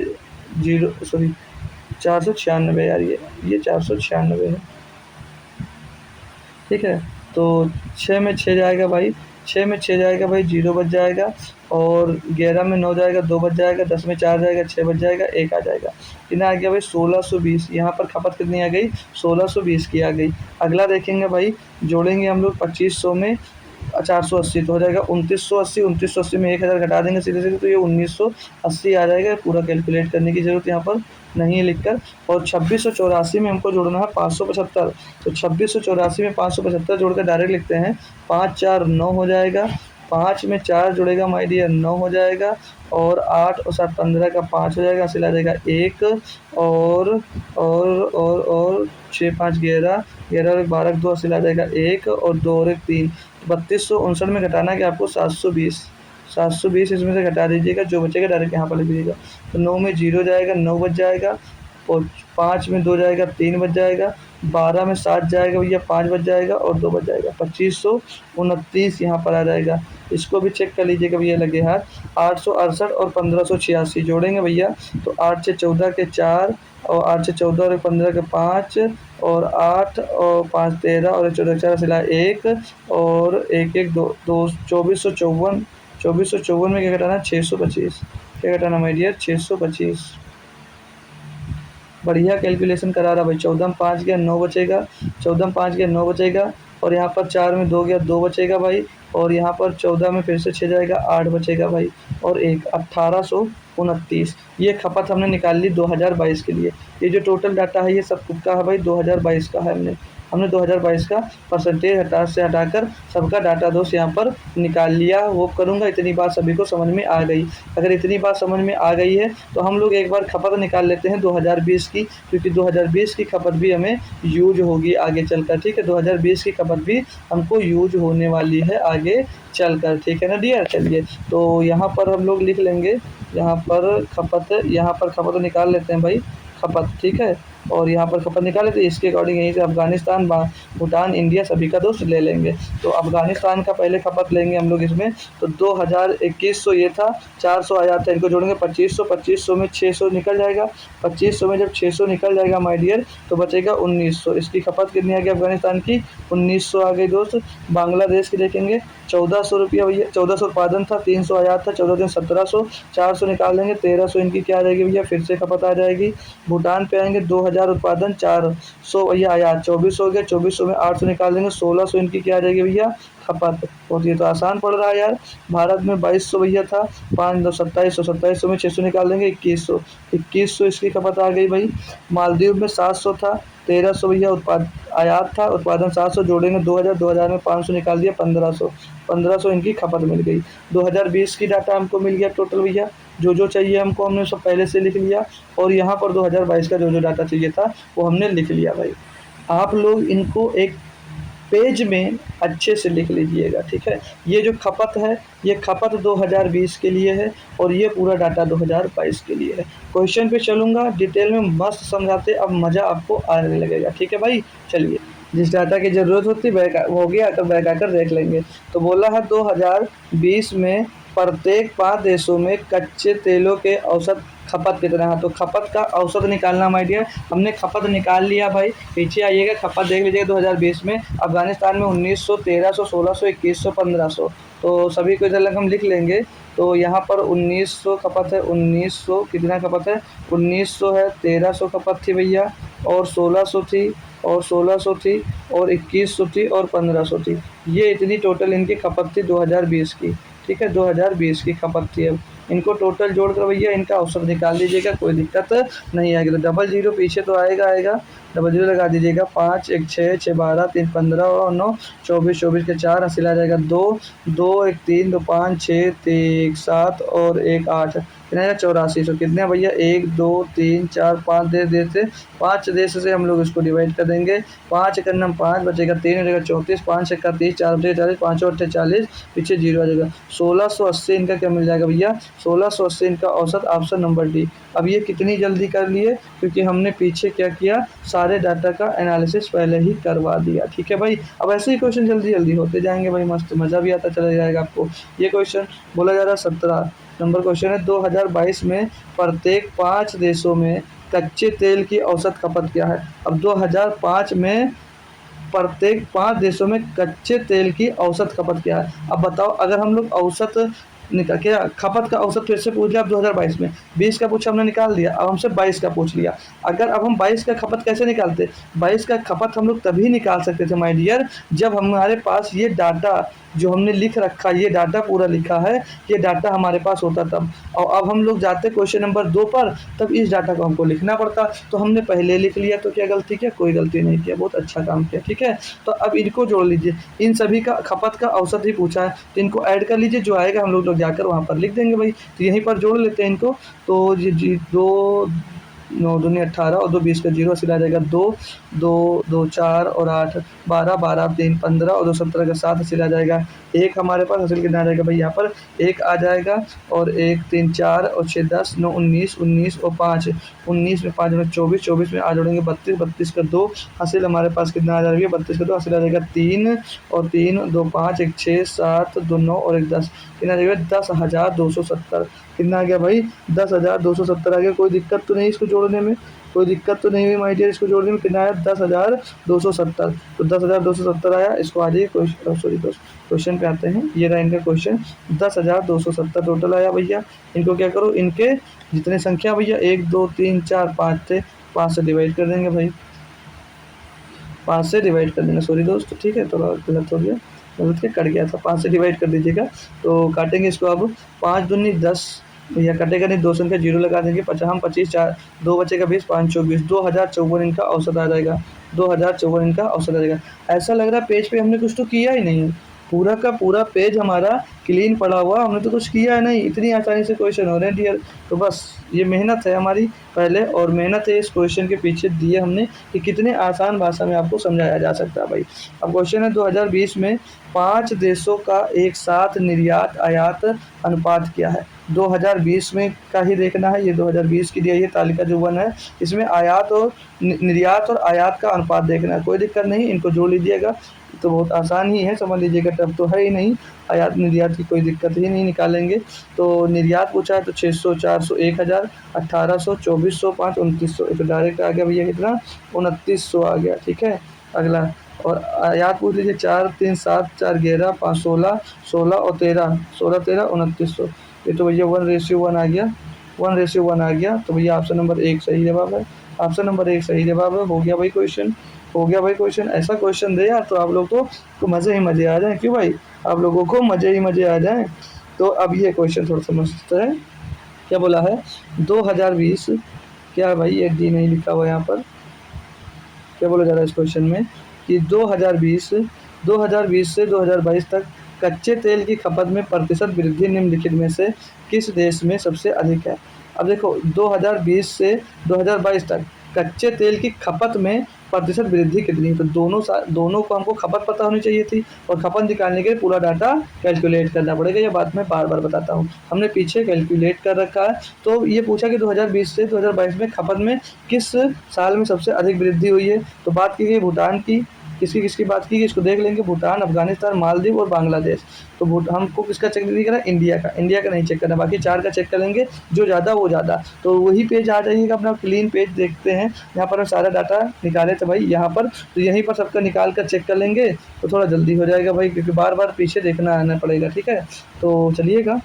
जीरो सॉरी 496 यार, ये 496 है, ठीक है। तो 6 में 6 जाएगा भाई, 6 में 6 जाएगा भाई, 0 बच जाएगा, और 11 में 9 जाएगा, 2 बच जाएगा, 10 में 4 जाएगा, 6 बच जाएगा, 1 आ जाएगा। कितना आ गया भाई 1620, यहाँ पर खपत कितनी आ गई 1620 की आ गई। अगला देखेंगे भाई, जोड़ेंगे हम लोग 2500 में 480 तो हो जाएगा 2980, 2980 में 1000 घटा देंगे सीधे सीधे तो ये 1980 आ जाएगा। पूरा कैलकुलेट करने की ज़रूरत यहाँ पर नहीं है लिखकर। और 2684 में हमको जोड़ना है 575, तो 2684 में 575 जोड़कर डायरेक्ट लिखते हैं, 5 4 9 हो जाएगा, 5 में 4 जुड़ेगा माय डियर 9 हो जाएगा, और 8 और 7 15 का 5 हो जाएगा, सिला जाएगा 1 और 6 5 11, 11 और 12 2 सिला जाएगा 1 और 2 और 1 3, 3259 में घटाना कि आपको 720, 720 इसमें से घटा दीजिएगा, जो बचेगा डायरेक्ट यहाँ पर लिख दीजिएगा। तो 9 में 0 जाएगा, 9 बच जाएगा, और 5 में 2 जाएगा 3 बच जाएगा, 12 में 7 जाएगा भैया, 5 बच जाएगा और 2 बच जाएगा, 2529 यहाँ पर आ जाएगा। इसको भी चेक कर लीजिएगा भैया लगे हाथ। 868 और 1586 जोड़ेंगे भैया तो 8 से 14 के 4 और 8 से 14 और 15 के 5 और 8 और 5 13 और 14 4 सिला 1 और 1 1 2 2 2454। 2454 में क्या घटाना, 625। क्या घटाना माय डियर, 625। बढ़िया कैलकुलेशन करा रहा भाई। 14 में 5 गया 9 बचेगा, 14 में 5 गया 9 बचेगा और यहाँ पर 4 में 2 गया 2 बचेगा भाई और यहाँ पर 14 में फिर से 6 जाएगा 8 बचेगा भाई और 1 1829। ये खपत हमने निकाल ली 2022 के लिए। ये जो टोटल डाटा है ये सब का है भाई 2022 का है। हमने 2022 का परसेंटेज हटाकर सबका डाटा दोस्त यहाँ पर निकाल लिया। वो करूँगा इतनी बात सभी को समझ में आ गई। अगर इतनी बात समझ में आ गई है तो हम लोग एक बार खपत निकाल लेते हैं 2020 की, क्योंकि 2020 की खपत भी हमें यूज होगी आगे चलकर। ठीक है, 2020 की खपत भी हमको यूज होने वाली है आगे चलकर। ठीक है ना डियर। चलिए तो यहाँ पर हम लोग लिख लेंगे, यहाँ पर खपत निकाल लेते हैं भाई, खपत। ठीक है, और यहाँ पर खपत निकाले तो इसके अकॉर्डिंग यहीं से अफ़गानिस्तान, भूटान, इंडिया सभी का दोस्त ले लेंगे। तो अफ़गानिस्तान का पहले खपत लेंगे हम लोग इसमें, तो 2100 ये था, 400 आ जाता है, इनको जोड़ेंगे 2500, 2500 में 600 निकल जाएगा, 2500 में जब 600 निकल जाएगा माय डियर तो बचेगा 1900। इसकी खपत कितनी आ गई अफ़गानिस्तान की, 1900 आ गई दोस्त। बांग्लादेश की देखेंगे 1400 रुपया भैया, 1400 उत्पादन था, 300 आयात था, 14 दिन 1700, 400 निकाल देंगे 1300 इनकी क्या आ जाएगी भैया, फिर से खपत आ जाएगी। भूटान पे आएंगे 2000 उत्पादन, 400 भैया आयात, 2400 हो गया, 2400 में 800 निकाल देंगे, 1600 इनकी क्या आ जाएगी भैया खपत। और ये तो आसान पड़ रहा है यार। भारत में 2200 भैया था, 5 2700, 2700 में 600 निकाल देंगे, 2100 इसकी खपत आ गई भाई। मालदीव में 700 था, 1300 भैया आयात था, उत्पादन 700, जोड़ेंगे 2000, 2000 में 500 निकाल दिया, 1500 इनकी खपत मिल गई। 2020 की डाटा हमको मिल गया टोटल भैया, जो चाहिए हमको हमने सब पहले से लिख लिया और यहाँ पर 2022 का जो डाटा चाहिए था वो हमने लिख लिया भाई। आप लोग इनको एक पेज में अच्छे से लिख लीजिएगा। ठीक है, ये जो खपत है ये खपत 2020 के लिए है और ये पूरा डाटा 2022 के लिए है। क्वेश्चन पे चलूँगा डिटेल में, मस्त समझाते, अब मज़ा आपको आने लगेगा। ठीक है भाई, चलिए जिस डाटा की ज़रूरत होती है हो गया तो बैक आकर देख लेंगे। तो बोला है 2020 में प्रत्येक 5 देशों में कच्चे तेलों के औसत खपत कितना है। तो खपत का औसत निकालना माय डियर, हमने खपत निकाल लिया भाई। पीछे आइएगा, खपत देख लीजिएगा 2020 में अफ़गानिस्तान में 1900, 1300, 1600, 2100, 1500, तो सभी को इधर लग हम लिख लेंगे। तो यहाँ पर 1900 खपत है, 1900 कितना खपत है, 1900 है, 1300 खपत थी भैया और 1600 थी और 1600 थी और 2100 थी और 1500 थी। ये इतनी टोटल इनकी खपत थी 2020 की। ठीक है, 2020 की खपत थी। अब इनको टोटल जोड़ कर भैया इनका औसत निकाल दीजिएगा, कोई दिक्कत नहीं आएगी। तो डबल जीरो पीछे तो आएगा, डबल जीरो लगा दीजिएगा। 5 1 6 6 12 3 15 और 9 24, 24 के 4 हासिल आ जाएगा 2 2 1 3 2 5 6 3 7 और 1 8, कितना 84। तो कितने भैया 1 2 3 4 5 देश से 5 देश से हम लोग इसको डिवाइड कर देंगे। 5 एक नम 5 बचेगा, 3 हो जाएगा 34, 5 एक 30, 4 बचेगा 40, 5 और 40, पीछे 0 आ जाएगा। 1680 इनका क्या मिल जाएगा भैया, 1680 इनका औसत, ऑप्शन नंबर डी। अब ये कितनी जल्दी कर लिए, क्योंकि हमने पीछे क्या किया, सारे डाटा का एनालिसिस पहले ही करवा दिया। ठीक है भाई, अब ऐसे ही क्वेश्चन जल्दी जल्दी होते जाएंगे भाई, मस्त मज़ा भी आता चला जाएगा आपको। ये क्वेश्चन बोला जा रहा है 17 नंबर क्वेश्चन है, 2022 में प्रत्येक 5 देशों में कच्चे तेल की औसत खपत क्या है। अब 2005 में प्रत्येक 5 देशों में कच्चे तेल की औसत खपत क्या है। अब बताओ, अगर हम लोग औसत निकाल क्या खपत का औसत फिर से पूछ लिया। अब 2022 में 20 का पूछा हमने निकाल दिया, अब हमसे 22 का पूछ लिया। अगर अब हम 22 का खपत कैसे निकालते, 22 का खपत हम लोग तभी निकाल सकते थे माय डियर जब हमारे पास ये डाटा जो हमने लिख रखा, ये डाटा पूरा लिखा है, ये डाटा हमारे पास होता तब। और अब हम लोग जाते क्वेश्चन नंबर 2 पर, तब इस डाटा को हमको लिखना पड़ता। तो हमने पहले लिख लिया, तो क्या गलती किया, कोई गलती नहीं किया, बहुत अच्छा काम किया। ठीक है, तो अब इनको जोड़ लीजिए, इन सभी का खपत का औसत ही पूछा है, तो इनको ऐड कर लीजिए, जो आएगा हम लोग जाकर वहाँ पर लिख देंगे भाई। तो यहीं पर जोड़ लेते हैं इनको। तो ये 2 9 दूनी 18 और 2 20 का 0 हासिल आ जाएगा 2, 2 2 4 और 8 12 12 3 15 और 2 17 का 7 हासिल आ जाएगा। एक हमारे पास हासिल कितना आ जाएगा भाई, यहाँ पर 1 आ जाएगा और 1 3 4 और 6 10 9 19 19 और 5 19 में 5 जोड़ेंगे 24 24 में आ जोड़ेंगे 32 32 का 2 हासिल हमारे पास कितना आ जाएगा 32 का 2 हासिल आ जाएगा 3 और 3 2 5 1 6 7 2 9 और 1 10 कितना आ जाएगा 10,270 कितना आ गया भाई 10,270 आ गया। कोई दिक्कत तो नहीं इसको जोड़ने में, कोई दिक्कत तो नहीं हुई माय डियर इसको जोड़ने में। कितना आया 10,270, तो 10,270 आया। इसको आ जाइए क्वेश्चन पे आते हैं। ये रहा इनका क्वेश्चन 10,270 टोटल आया भैया। इनको क्या करो, इनके जितने संख्या भैया 1 2 3 4 5 थे, 5 से डिवाइड कर देंगे भाई, 5 से डिवाइड कर देना। सॉरी दोस्त, ठीक है थोड़ा गलत हो गया, गलत के कट गया था, 5 से डिवाइड कर दीजिएगा। तो काटेंगे इसको अब 5 दूनी 10 भैया कटेगा नहीं, 2 संख्या 0 लगा देंगे। हम 25 4 2 बचेगा 20 5 24 2054 इनका औसत आ जाएगा, 2054 इनका औसत आ जाएगा। ऐसा लग रहा है पेज पे हमने कुछ तो किया ही नहीं है, पूरा का पूरा पेज हमारा क्लीन पड़ा हुआ, हमने तो कुछ किया है नहीं, इतनी आसानी से क्वेश्चन हो रहे हैं डियर। तो बस ये मेहनत है हमारी पहले, और मेहनत है इस क्वेश्चन के पीछे दिए हमने कि कितने आसान भाषा में आपको समझाया जा सकता है भाई। अब क्वेश्चन है 2020 में 5 देशों का एक साथ निर्यात आयात अनुपात क्या है। 2020 में का ही देखना है, ये 2020 की दिया ये तालिका जो 1 है, इसमें आयात और निर्यात और आयात का अनुपात देखना है। कोई दिक्कत नहीं, इनको जोड़ लीजिएगा तो बहुत आसान ही है, समझ लीजिएगा, टफ तो है ही नहीं। आयात निर्यात की कोई दिक्कत ही नहीं, निकालेंगे। तो निर्यात पूछा है तो 600 400 1000 1800 2400 5 2900, तो डायरेक्ट आ गया भैया कितना 2900 आ गया। ठीक है अगला, और आयात पूछ लीजिए 4 3 7 4 11 5 16 16 और 13 16 13 2900। ये तो भैया 1:1 आ गया, 1:1 आ गया। तो भैया ऑप्शन नंबर 1 सही जवाब है, ऑप्शन नंबर 1 सही जवाब है। हो गया भाई क्वेश्चन, हो गया भाई क्वेश्चन। ऐसा क्वेश्चन दे यार तो आप लोग को मज़े ही मज़े आ जाएं, क्यों भाई, आप लोगों को मज़े ही मज़े आ जाएं। तो अब ये क्वेश्चन थोड़ा समझते हैं, क्या बोला है 2020, क्या भाई एक डी नहीं लिखा हुआ यहाँ पर, क्या बोला जा रहा है इस क्वेश्चन में कि 2020 से 2022 तक कच्चे तेल की खपत में प्रतिशत वृद्धि निम्नलिखित में से किस देश में सबसे अधिक है। अब देखो 2020 से 2022 तक कच्चे तेल की खपत में प्रतिशत वृद्धि कितनी है, तो दोनों को हमको खपत पता होनी चाहिए थी, और खपत निकालने के लिए पूरा डाटा कैलकुलेट करना पड़ेगा। ये बात मैं बार बार बताता हूँ, हमने पीछे कैलकुलेट कर रखा है। तो ये पूछा कि 2020 से 2022 में खपत में किस साल में सबसे अधिक वृद्धि हुई है। तो बात की गई भूटान की, किसकी बात की गई, इसको देख लेंगे, भूटान, अफगानिस्तान, मालदीव और बांग्लादेश। तो हमको किसका चेक नहीं करना, इंडिया का नहीं चेक करना, बाकी 4 का चेक करेंगे, जो ज़्यादा वो ज़्यादा। तो वही पेज आ जाइएगा अपना, क्लीन पेज देखते हैं, यहाँ पर हम सारा डाटा निकाले थे भाई यहाँ पर, तो यहीं पर सबका निकाल कर चेक कर लेंगे तो थोड़ा जल्दी हो जाएगा भाई, क्योंकि बार बार पीछे देखना आना पड़ेगा। ठीक है, तो चलिएगा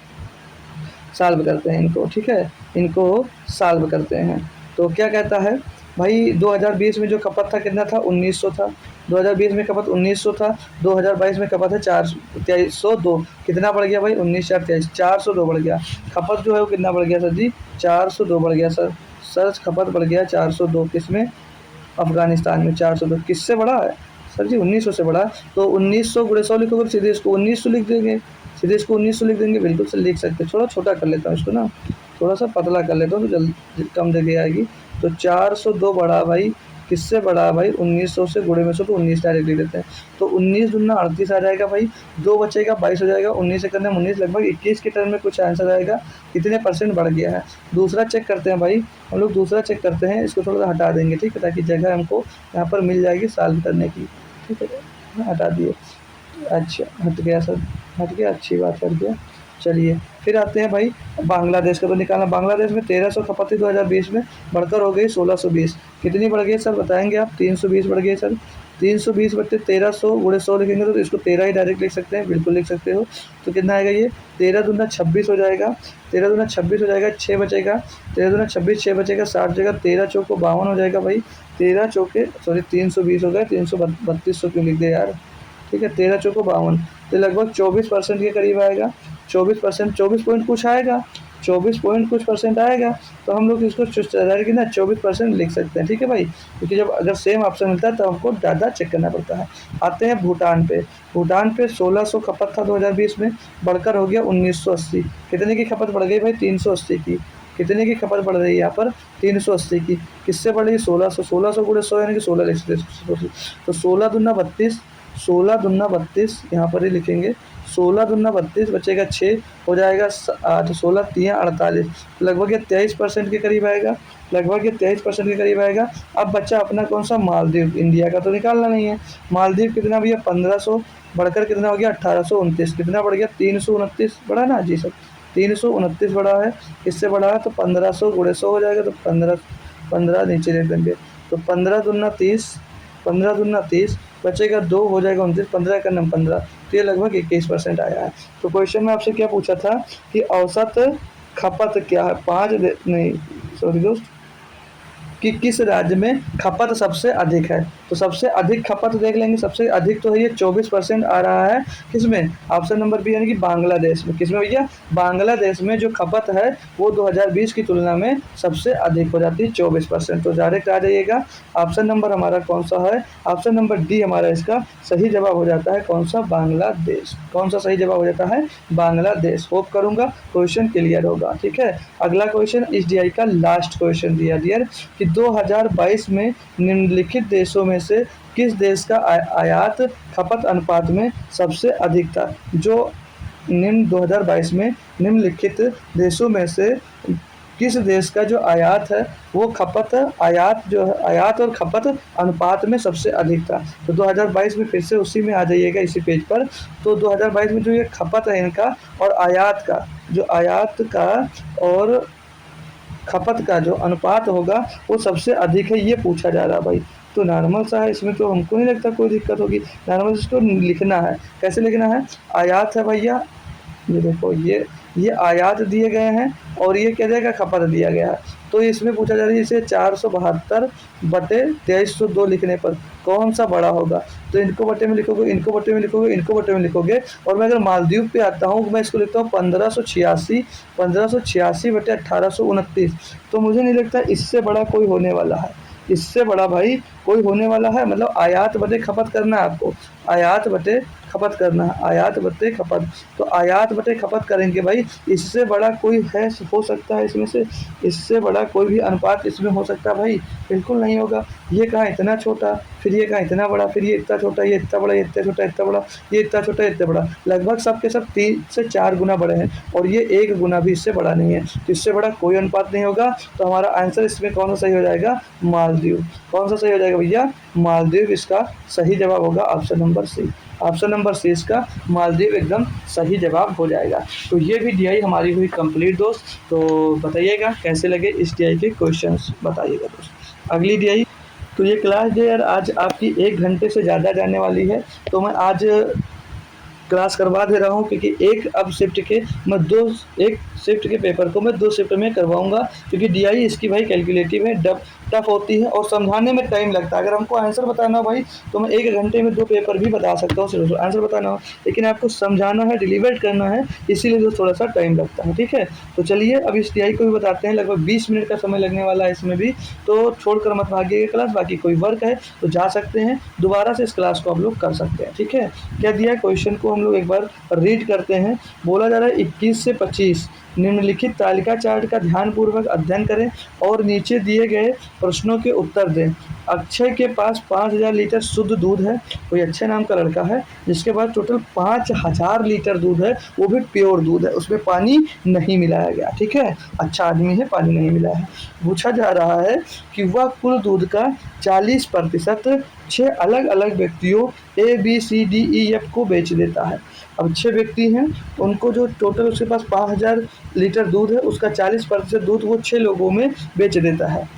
सॉल्व करते हैं इनको। ठीक है, इनको सॉल्व करते हैं। तो क्या कहता है भाई, 2020 में जो खपत था कितना था 1900 था, 2020 में खपत 1900 था, 2022 में खपत है 2302, कितना बढ़ गया भाई 19 4 23 402 बढ़ गया। खपत जो है वो कितना बढ़ गया सर जी 402 बढ़ गया सर खपत बढ़ गया 402, किसमें, अफगानिस्तान में 402। किससे बढ़ा है सर जी 1900 से बढ़ा। तो 1900 × 100 लिखोगे, सीधे इसको 1900 लिख देंगे, सीधे इसको 1900 लिख देंगे, बिल्कुल से लिख सकते हैं। थोड़ा छोटा कर लेता हूँ इसको ना, थोड़ा सा पतला कर लेता हूँ तो जल्दी कम जगह आएगी। तो 402 बढ़ा भाई, किससे बढ़ा भाई 1900 से, गुणे में से तो 19 डायरेक्ट लिख देते हैं। तो 19 दूना 38 आ जाएगा भाई, 2 बचेगा 22 हो जाएगा, 19 से करने 19 लगभग 21 के टर्म में कुछ आंसर आएगा, कितने परसेंट बढ़ गया है। दूसरा चेक करते हैं भाई, हम लोग दूसरा चेक करते हैं, इसको थोड़ा सा हटा देंगे, ठीक है, ताकि जगह हमको यहाँ पर मिल जाएगी सॉल्व करने की। ठीक है, हटा दिए, अच्छा हट गया सर, हट गया, अच्छी बात हट गया। चलिए फिर आते हैं भाई बांग्लादेश का, तो निकालना। बांग्लादेश में 1300 खपत थी 2020 में, बढ़कर हो गई 1620, कितनी बढ़ गई सर बताएंगे आप, 320 बढ़ गई सर। 320 बटे 1300 × 100 लिखेंगे तो इसको 13 ही डायरेक्ट लिख सकते हैं, बिल्कुल लिख सकते हो। तो कितना आएगा ये 13 दूना 26 हो जाएगा, 13 दूना 26 हो जाएगा, 6 बचेगा, 13 दूना 26 6 बचेगा, 60 जगह 13 चौको 52 हो जाएगा भाई, 13 चौके सॉरी 320 हो गया, 332 क्यों लिख दिया यार। ठीक है, 13 चौको 52, तो लगभग 24% के करीब आएगा, 24%, 24 पॉइंट कुछ आएगा, 24 पॉइंट कुछ परसेंट आएगा। तो हम लोग इसको कि ना 24% लिख सकते हैं। ठीक है भाई, क्योंकि जब अगर सेम ऑप्शन मिलता है तो हमको ज़्यादा चेक करना पड़ता है। आते हैं भूटान पे, भूटान पे 1600 खपत था 2020 में, बढ़कर हो गया 1980, कितने की खपत बढ़ गई भाई 380 की, कितने की खपत बढ़ रही है यहाँ पर 380 की। किससे बढ़ रही है 1600, 1600 गुणे 100 यानी कि 16 लिख सकते हैं। तो 16 दूना 32, 16 दूना 32 यहाँ पर ही लिखेंगे। 16 दूना 32 बचेगा 6 हो जाएगा 8, 16 3 48, लगभग ये 23% के करीब आएगा, लगभग ये 23% के करीब आएगा। अब बच्चा अपना कौन सा मालदीव, इंडिया का तो निकालना नहीं है। मालदीव कितना भैया 1500 बढ़कर कितना हो गया 1829, कितना बढ़ गया 329 बढ़ा ना जी सर, 329 बढ़ा है। किससे बढ़ा है तो 1500 गुणे 100 हो जाएगा, तो 15 15 नीचे ले देंगे, तो 15 दूना 30, 15 दूना 30 बचेगा 2 हो जाएगा 29, 15 का नाम 15, तो ये लगभग 21% आया है। तो क्वेश्चन में आपसे क्या पूछा था कि औसत खपत क्या है, नहीं सॉरी दोस्त, कि किस राज्य में खपत सबसे अधिक है। तो सबसे अधिक खपत देख लेंगे, सबसे अधिक तो है ये 24% आ रहा है किसमें, ऑप्शन नंबर बी यानी कि बांग्लादेश में। किसमें भैया, बांग्लादेश में जो खपत है वो 2020 की तुलना में सबसे अधिक हो जाती है 24%। तो डायरेक्ट आ जाइएगा, ऑप्शन नंबर हमारा कौन सा है, ऑप्शन नंबर डी हमारा इसका सही जवाब हो जाता है। कौन सा, बांग्लादेश। कौन सा सही जवाब हो जाता है, बांग्लादेश। होप करूंगा क्वेश्चन क्लियर होगा। ठीक है, अगला क्वेश्चन एसडीआई का लास्ट क्वेश्चन दिया डियर कि 2022 में निम्नलिखित देशों में से किस देश का आयात खपत अनुपात में सबसे अधिक था। जो 2022 में निम्नलिखित देशों में से किस देश का जो आयात है वो खपत, आयात जो है, आयात और खपत अनुपात में सबसे अधिक था। तो 2022 में फिर से उसी में आ जाइएगा इसी पेज पर। तो 2022 में जो ये खपत है इनका और आयात का, जो आयात का और खपत का जो अनुपात होगा वो सबसे अधिक है, ये पूछा जा रहा है भाई। तो नॉर्मल सा है, इसमें तो हमको नहीं लगता कोई दिक्कत होगी। नॉर्मल इसको लिखना है, कैसे लिखना है, आयात है भैया, ये देखो ये आयात दिए गए हैं और ये क्या देगा, खपत दिया गया है। तो इसमें पूछा जा रहा है इसे 472 बटे 2302 लिखने पर कौन सा बड़ा होगा। तो इनको बटे में लिखोगे, इनको बटे में लिखोगे, इनको बटे में लिखोगे, और मैं अगर मालदीव पे आता हूँ मैं इसको लिखता हूँ 1586, 1586 बटे 1829। तो मुझे नहीं लगता इससे बड़ा कोई होने वाला है, इससे बड़ा भाई कोई होने वाला है। मतलब आयात बटे खपत करना है आपको, आयात बटे खपत करना है, आयात बटे खपत। तो आयात बटे खपत करेंगे भाई, इससे बड़ा कोई है, हो सकता है इसमें से, इससे बड़ा कोई भी अनुपात इसमें हो सकता है भाई, बिल्कुल नहीं होगा। ये कहाँ इतना छोटा, फिर ये कहाँ इतना बड़ा, फिर ये इतना छोटा, ये इतना बड़ा, ये इतना छोटा, इतना बड़ा, ये इतना छोटा, इतना बड़ा, लगभग सब के सब 3 से 4 गुना बड़े हैं और ये 1 गुना भी इससे बड़ा नहीं है। तो इससे बड़ा कोई अनुपात नहीं होगा। तो हमारा आंसर इसमें कौन सा सही हो जाएगा, मालदीव। कौन सा सही हो जाएगा भैया, मालदीव इसका सही जवाब होगा, option number C. Option number C इसका मालदीव एकदम सही जवाब हो जाएगा। तो ये भी डीआई हमारी हुई कंप्लीट दोस्त। तो बताइएगा कैसे लगे इस डीआई के क्वेश्चंस, बताइएगा दोस्त। अगली डीआई, तो ये क्लास जो यार आज आपकी 1 घंटे से ज़्यादा जाने वाली है, तो मैं आज क्लास करवा दे रहा हूँ क्योंकि एक अब शिफ्ट के मैं एक शिफ्ट के पेपर को मैं 2 शिफ्ट में करवाऊंगा, क्योंकि डीआई इसकी भाई कैलकुलेटिव है, टफ होती है और समझाने में टाइम लगता है। अगर हमको आंसर बताना हो भाई तो मैं 1 घंटे में 2 पेपर भी बता सकता हूँ, सिर्फ आंसर बताना हो, लेकिन आपको समझाना है, डिलीवर करना है, इसीलिए जो थोड़ा सा टाइम लगता है। ठीक है, तो चलिए अब इस डीआई को भी बताते हैं। लगभग 20 मिनट का समय लगने वाला है इसमें भी, तो छोड़कर मत भागिएगा क्लास। बाकी कोई वर्क है तो जा सकते हैं, दोबारा से इस क्लास को आप लोग कर सकते हैं। ठीक है, क्या दिया है क्वेश्चन को हम लोग एक बार रीड करते हैं। बोला जा रहा है 21 से 25 निम्नलिखित तालिका चार्ट का ध्यानपूर्वक अध्ययन करें और नीचे दिए गए प्रश्नों के उत्तर दें। अक्षय के पास 5000 लीटर शुद्ध दूध है, कोई अक्षय नाम का लड़का है जिसके पास टोटल 5000 लीटर दूध है, वो भी प्योर दूध है, उसमें पानी नहीं मिलाया गया। ठीक है, अच्छा आदमी है, पानी नहीं मिलाया है। पूछा जा रहा है कि वह कुल दूध का 40% 6 अलग अलग व्यक्तियों ABCDEF को बेच देता है। अब 6 व्यक्ति हैं, उनको जो टोटल उसके पास 5000 लीटर दूध है उसका 40% दूध वो 6 लोगों में बेच देता है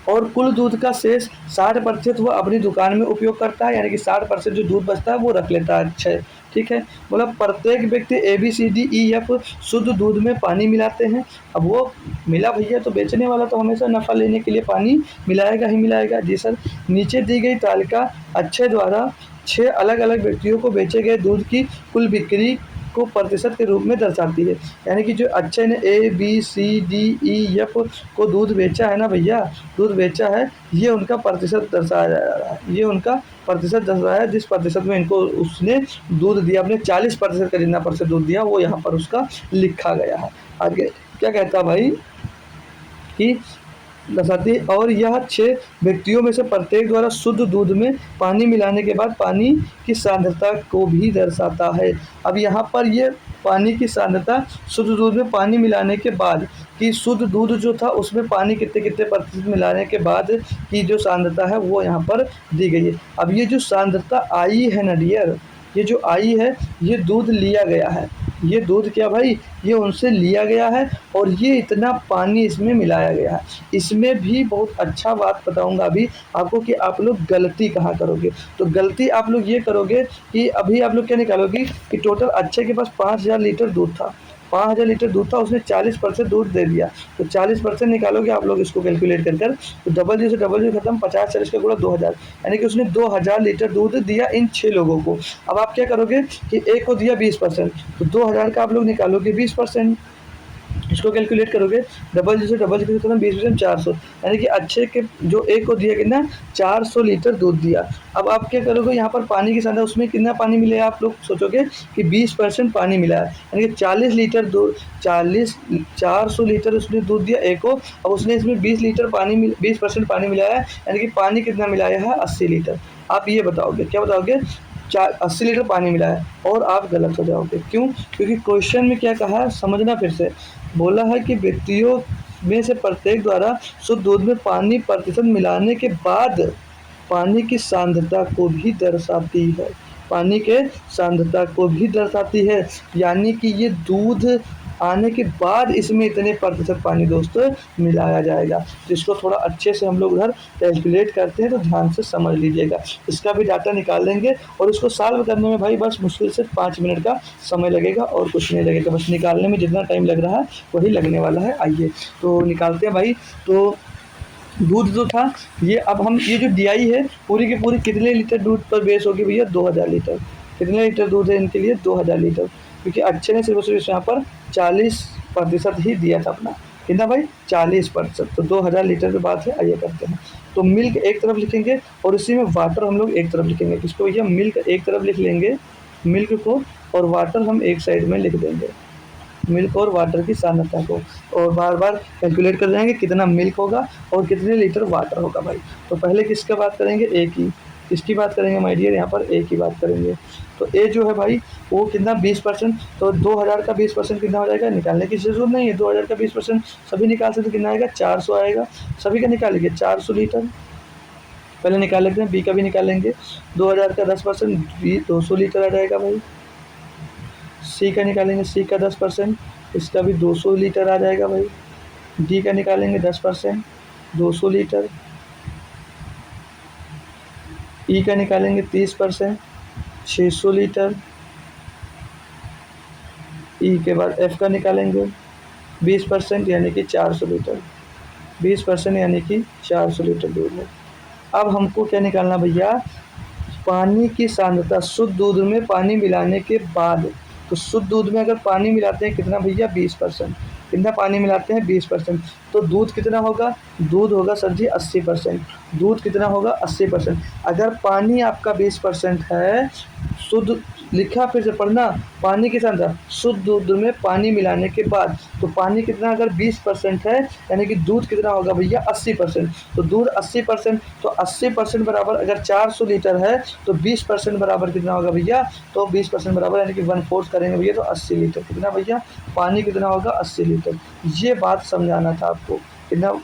और कुल दूध का शेष 60% वो अपनी दुकान में उपयोग करता है, यानी कि 60% जो दूध बचता है वो रख लेता है। अच्छा, ठीक है, मतलब प्रत्येक व्यक्ति ABCDEF शुद्ध दूध में पानी मिलाते हैं। अब वो मिला भैया तो बेचने वाला तो हमेशा नफ़ा लेने के लिए पानी मिलाएगा ही मिलाएगा। जी सर, नीचे दी गई तालिका अक्षय द्वारा 6 अलग अलग व्यक्तियों को बेचे गए दूध की कुल बिक्री को प्रतिशत के रूप में दर्शाती है। यानी कि जो अक्षय ने ABCDEF को दूध बेचा है ना भैया, दूध बेचा है, ये उनका प्रतिशत दर्शाया जा रहा है, ये उनका प्रतिशत दर्शाया है, जिस प्रतिशत में इनको उसने दूध दिया, अपने 40% का जितना प्रतिशत दूध दिया वो यहाँ पर उसका लिखा गया है। आगे क्या कहता है भाई, की दर्शाती है और यह 6 व्यक्तियों में से प्रत्येक द्वारा शुद्ध दूध में पानी मिलाने के बाद पानी की सांद्रता को भी दर्शाता है। अब यहाँ पर ये पानी की सांद्रता शुद्ध दूध में पानी मिलाने के बाद कि शुद्ध दूध जो था उसमें पानी कितने-कितने प्रतिशत मिलाने के बाद की जो सांद्रता है वो यहाँ पर दी गई है। अब ये जो सांद्रता आई है ना डियर, ये जो आई है ये दूध लिया गया है। ये दूध क्या भाई, ये उनसे लिया गया है और ये इतना पानी इसमें मिलाया गया है। इसमें भी बहुत अच्छा बात बताऊंगा अभी आपको कि आप लोग गलती कहाँ करोगे। तो गलती आप लोग ये करोगे कि अभी आप लोग क्या निकालोगे कि टोटल अच्छे के पास 5000 लीटर दूध था, 5000 लीटर दूध था, उसने 40% दूध दे दिया। तो 40% निकालोगे आप लोग इसको कैलकुलेट कर कर, तो डबल जीरो से डबल जीरो खत्म, 50 40 का गुणा 2000, यानी कि उसने 2000 लीटर दूध दिया इन 6 लोगों को। अब आप क्या करोगे कि एक को दिया 20%, तो 2000 का आप लोग निकालोगे 20%, इसको कैलकुलेट करोगे डबल जीरो से डबल जीरो खत्म, 20% 400, यानी कि अच्छे के जो एक को दिया कितना 400 लीटर दूध दिया। अब आप क्या करोगे यहाँ पर पानी की सांद्रता उसमें कितना पानी मिलेगा, आप लोग सोचोगे कि 20% पानी मिला है, यानी कि 40 लीटर दूध 400 लीटर उसने दूध दिया एक को। अब उसने इसमें 20% पानी मिलाया है, यानी कि पानी कितना मिलाया है 80 लीटर। आप ये बताओगे, क्या बताओगे, 80 लीटर पानी मिला है, और आप गलत हो जाओगे। क्यों? क्योंकि क्वेश्चन में क्या कहा है समझना फिर से, बोला है कि व्यक्तियों में से प्रत्येक द्वारा शुद्ध दूध में पानी प्रतिशत मिलाने के बाद पानी की सांद्रता को भी दर्शाती है, पानी के सांद्रता को भी दर्शाती है, यानी कि ये दूध आने के बाद इसमें इतने प्रतिशत पानी दोस्तों मिलाया जाएगा। तो इसको थोड़ा अच्छे से हम लोग उधर कैलकुलेट करते हैं, तो ध्यान से समझ लीजिएगा। इसका भी डाटा निकाल लेंगे और इसको सॉल्व करने में भाई बस मुश्किल से 5 मिनट का समय लगेगा और कुछ नहीं लगेगा, बस निकालने में जितना टाइम लग रहा है वही लगने वाला है। आइए तो निकालते हैं भाई। तो दूध जो था ये, अब हम ये जो DI है पूरी की पूरी कितने लीटर दूध पर बेस होगी भैया, 2000 लीटर। कितने लीटर दूध है इनके लिए, 2000 लीटर, क्योंकि अच्छे ने सिर्फ और सिर्फ यहाँ पर 40% ही दिया था अपना, कितना भाई 40%, तो 2000 लीटर की बात है। आइए करते हैं। तो मिल्क एक तरफ लिखेंगे और इसी में वाटर हम लोग एक तरफ लिखेंगे। किसको भैया, मिल्क एक तरफ लिख लेंगे, मिल्क को, और वाटर हम एक साइड में लिख देंगे, मिल्क और वाटर की सांद्रता को, और बार बार कैलकुलेट कर जाएंगे कितना मिल्क होगा और कितने लीटर वाटर होगा भाई। तो पहले किसका बात करेंगे, ए की, किसकी बात करेंगे माय डियर, यहाँ पर ए की बात करेंगे। तो ए जो है भाई वो कितना 20%, तो 2000 का 20% कितना हो जाएगा, निकालने की ज़रूरत नहीं है, 2000 का 20% सभी निकाल सकते, कितना आएगा 400 आएगा, सभी का निकालेंगे 400 लीटर। पहले निकाल लेते हैं, बी का भी निकालेंगे, 2000 का 10% 200 लीटर आ जाएगा भाई। सी का निकालेंगे, सी का 10%, इसका भी 200 लीटर आ जाएगा भाई। डी का निकालेंगे 10%, 200 लीटर। ई का निकालेंगे 30%, 600 लीटर। ई के बाद एफ का निकालेंगे 20%, यानी कि 400 लीटर, 20% यानी कि 400 लीटर दूध है। अब हमको क्या निकालना भैया, पानी की सांद्रता शुद्ध दूध में पानी मिलाने के बाद। तो शुद्ध दूध में अगर पानी मिलाते हैं कितना भैया, 20%, कितना पानी मिलाते हैं 20%, तो दूध कितना होगा, दूध होगा सर जी 80%, दूध कितना होगा 80%। अगर पानी आपका 20% है, शुद्ध लिखा फिर से पढ़ना, पानी के सांद्रता शुद्ध दूध में पानी मिलाने के बाद, तो पानी कितना अगर 20% है, यानी कि दूध कितना होगा भैया 80%, तो दूध 80%, तो 80% बराबर अगर 400 लीटर है तो 20% बराबर कितना होगा भैया, तो 20% बराबर यानी कि 1/4 करेंगे भैया, तो 80 लीटर, कितना भैया पानी कितना होगा 80 लीटर। ये बात समझाना था आपको, कितना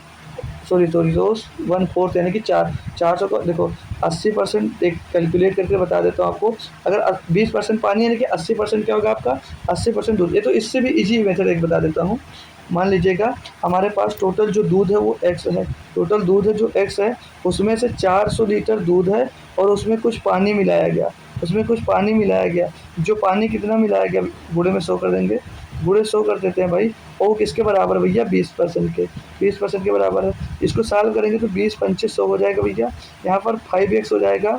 सॉरी दोस्त 1/4 यानी कि 400 को देखो 80%, एक कैलकुलेट करके बता देता हूँ आपको। अगर 20% पानी यानी कि 80% क्या होगा आपका 80% दूध। ये तो इससे भी इजी मेथड एक बता देता हूँ। मान लीजिएगा हमारे पास टोटल जो दूध है वो x है, टोटल दूध है जो x है, उसमें से 400 लीटर दूध है और उसमें कुछ पानी मिलाया गया, उसमें कुछ पानी मिलाया गया। जो पानी कितना मिलाया गया गुणे में 100 कर देंगे, गुणे 100 कर देते हैं भाई, और किसके बराबर भैया 20% के, 20% के बराबर है। इसको सॉल्व करेंगे तो 20 पंचे 100 हो जाएगा भैया, यहाँ पर 5x हो जाएगा,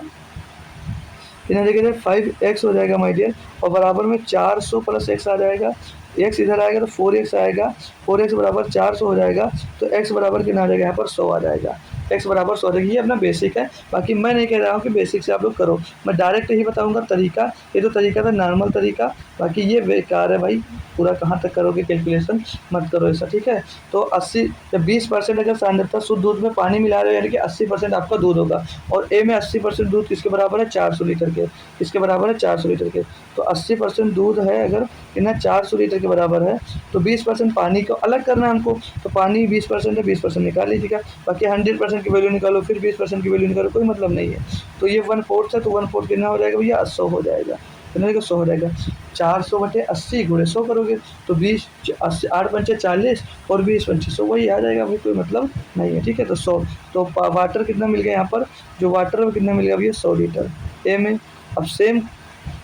इन्हें देखिए 5x हो जाएगा माय डियर, और बराबर में 400 प्लस x आ जाएगा, x इधर आएगा तो 4x आएगा, 4x बराबर 400 हो जाएगा, तो x बराबर कितना आ जाएगा यहाँ पर 100 आ जाएगा। x बराबर 100 रहेगी। ये अपना बेसिक है, बाकी मैं नहीं कह रहा हूँ कि बेसिक से आप लोग करो, मैं डायरेक्ट ही बताऊँगा तरीका। ये तो तरीका था नॉर्मल तरीका, बाकी ये बेकार है भाई, पूरा कहाँ तक करोगे कैलकुलेशन, मत करो ऐसा, ठीक है। तो 80 जब 20% अगर सांद्रता शुद्ध दूध में पानी मिला रहे हो, यानी कि 80% आपका दूध होगा, और ए में 80% दूध किसके बराबर है, 400 लीटर के, किसके बराबर है, 400 लीटर के। तो 80% दूध है अगर कितना, 400 लीटर के बराबर है, तो 20% पानी को अलग करना है हमको, तो पानी 20% है, 20% निकाल लीजिएगा, बाकी 100% की वैल्यू निकालो, फिर 20% की वैल्यू निकालो, कोई मतलब नहीं है। तो ये 1/4 है, तो 1/4 कितना हो जाएगा भैया, 100 हो जाएगा, कितने का 100 हो जाएगा, 400/80 गुणे 100 करोगे तो 20 80 8 पंचे 40 और 20 पंचे 100, वही आ जाएगा भाई, कोई मतलब नहीं है, ठीक है। तो 100, तो वाटर कितना मिल गया यहाँ पर, जो वाटर में कितना मिल गया भैया, 100 लीटर ए में। अब सेम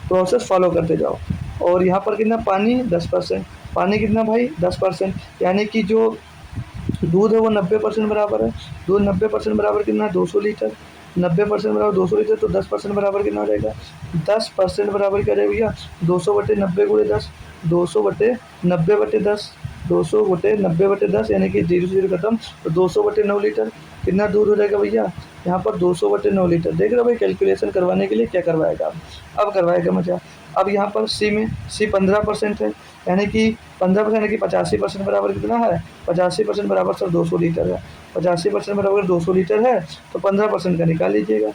प्रोसेस फॉलो करते जाओ, और यहाँ पर कितना पानी, 10%, पानी कितना भाई, 10%, यानी कि जो दूध है वो 90% बराबर है, दूध 90% बराबर कितना, 200 लीटर, 90% बराबर 200 लीटर, तो 10% बराबर कितना हो जाएगा, 10% बराबर क्या रहेगा भैया, 200/90 गुणे 10, 200/90/10, 200/90/10, यानी कि 0 से 0 खत्म, तो 200/9 लीटर, कितना दूध हो जाएगा भैया, यहाँ पर 200/9 लीटर। देख रहे हो भाई, कैलकुलेशन करवाने के लिए क्या करवाएगा अब करवाएगा मजा। अब यहाँ पर सी में, सी 15% है, यानी कि 15% यानी कि 85% बराबर कितना है, 85% बराबर सर 200 लीटर है, 85% बराबर 200 लीटर है, तो 15% का निकाल लीजिएगा,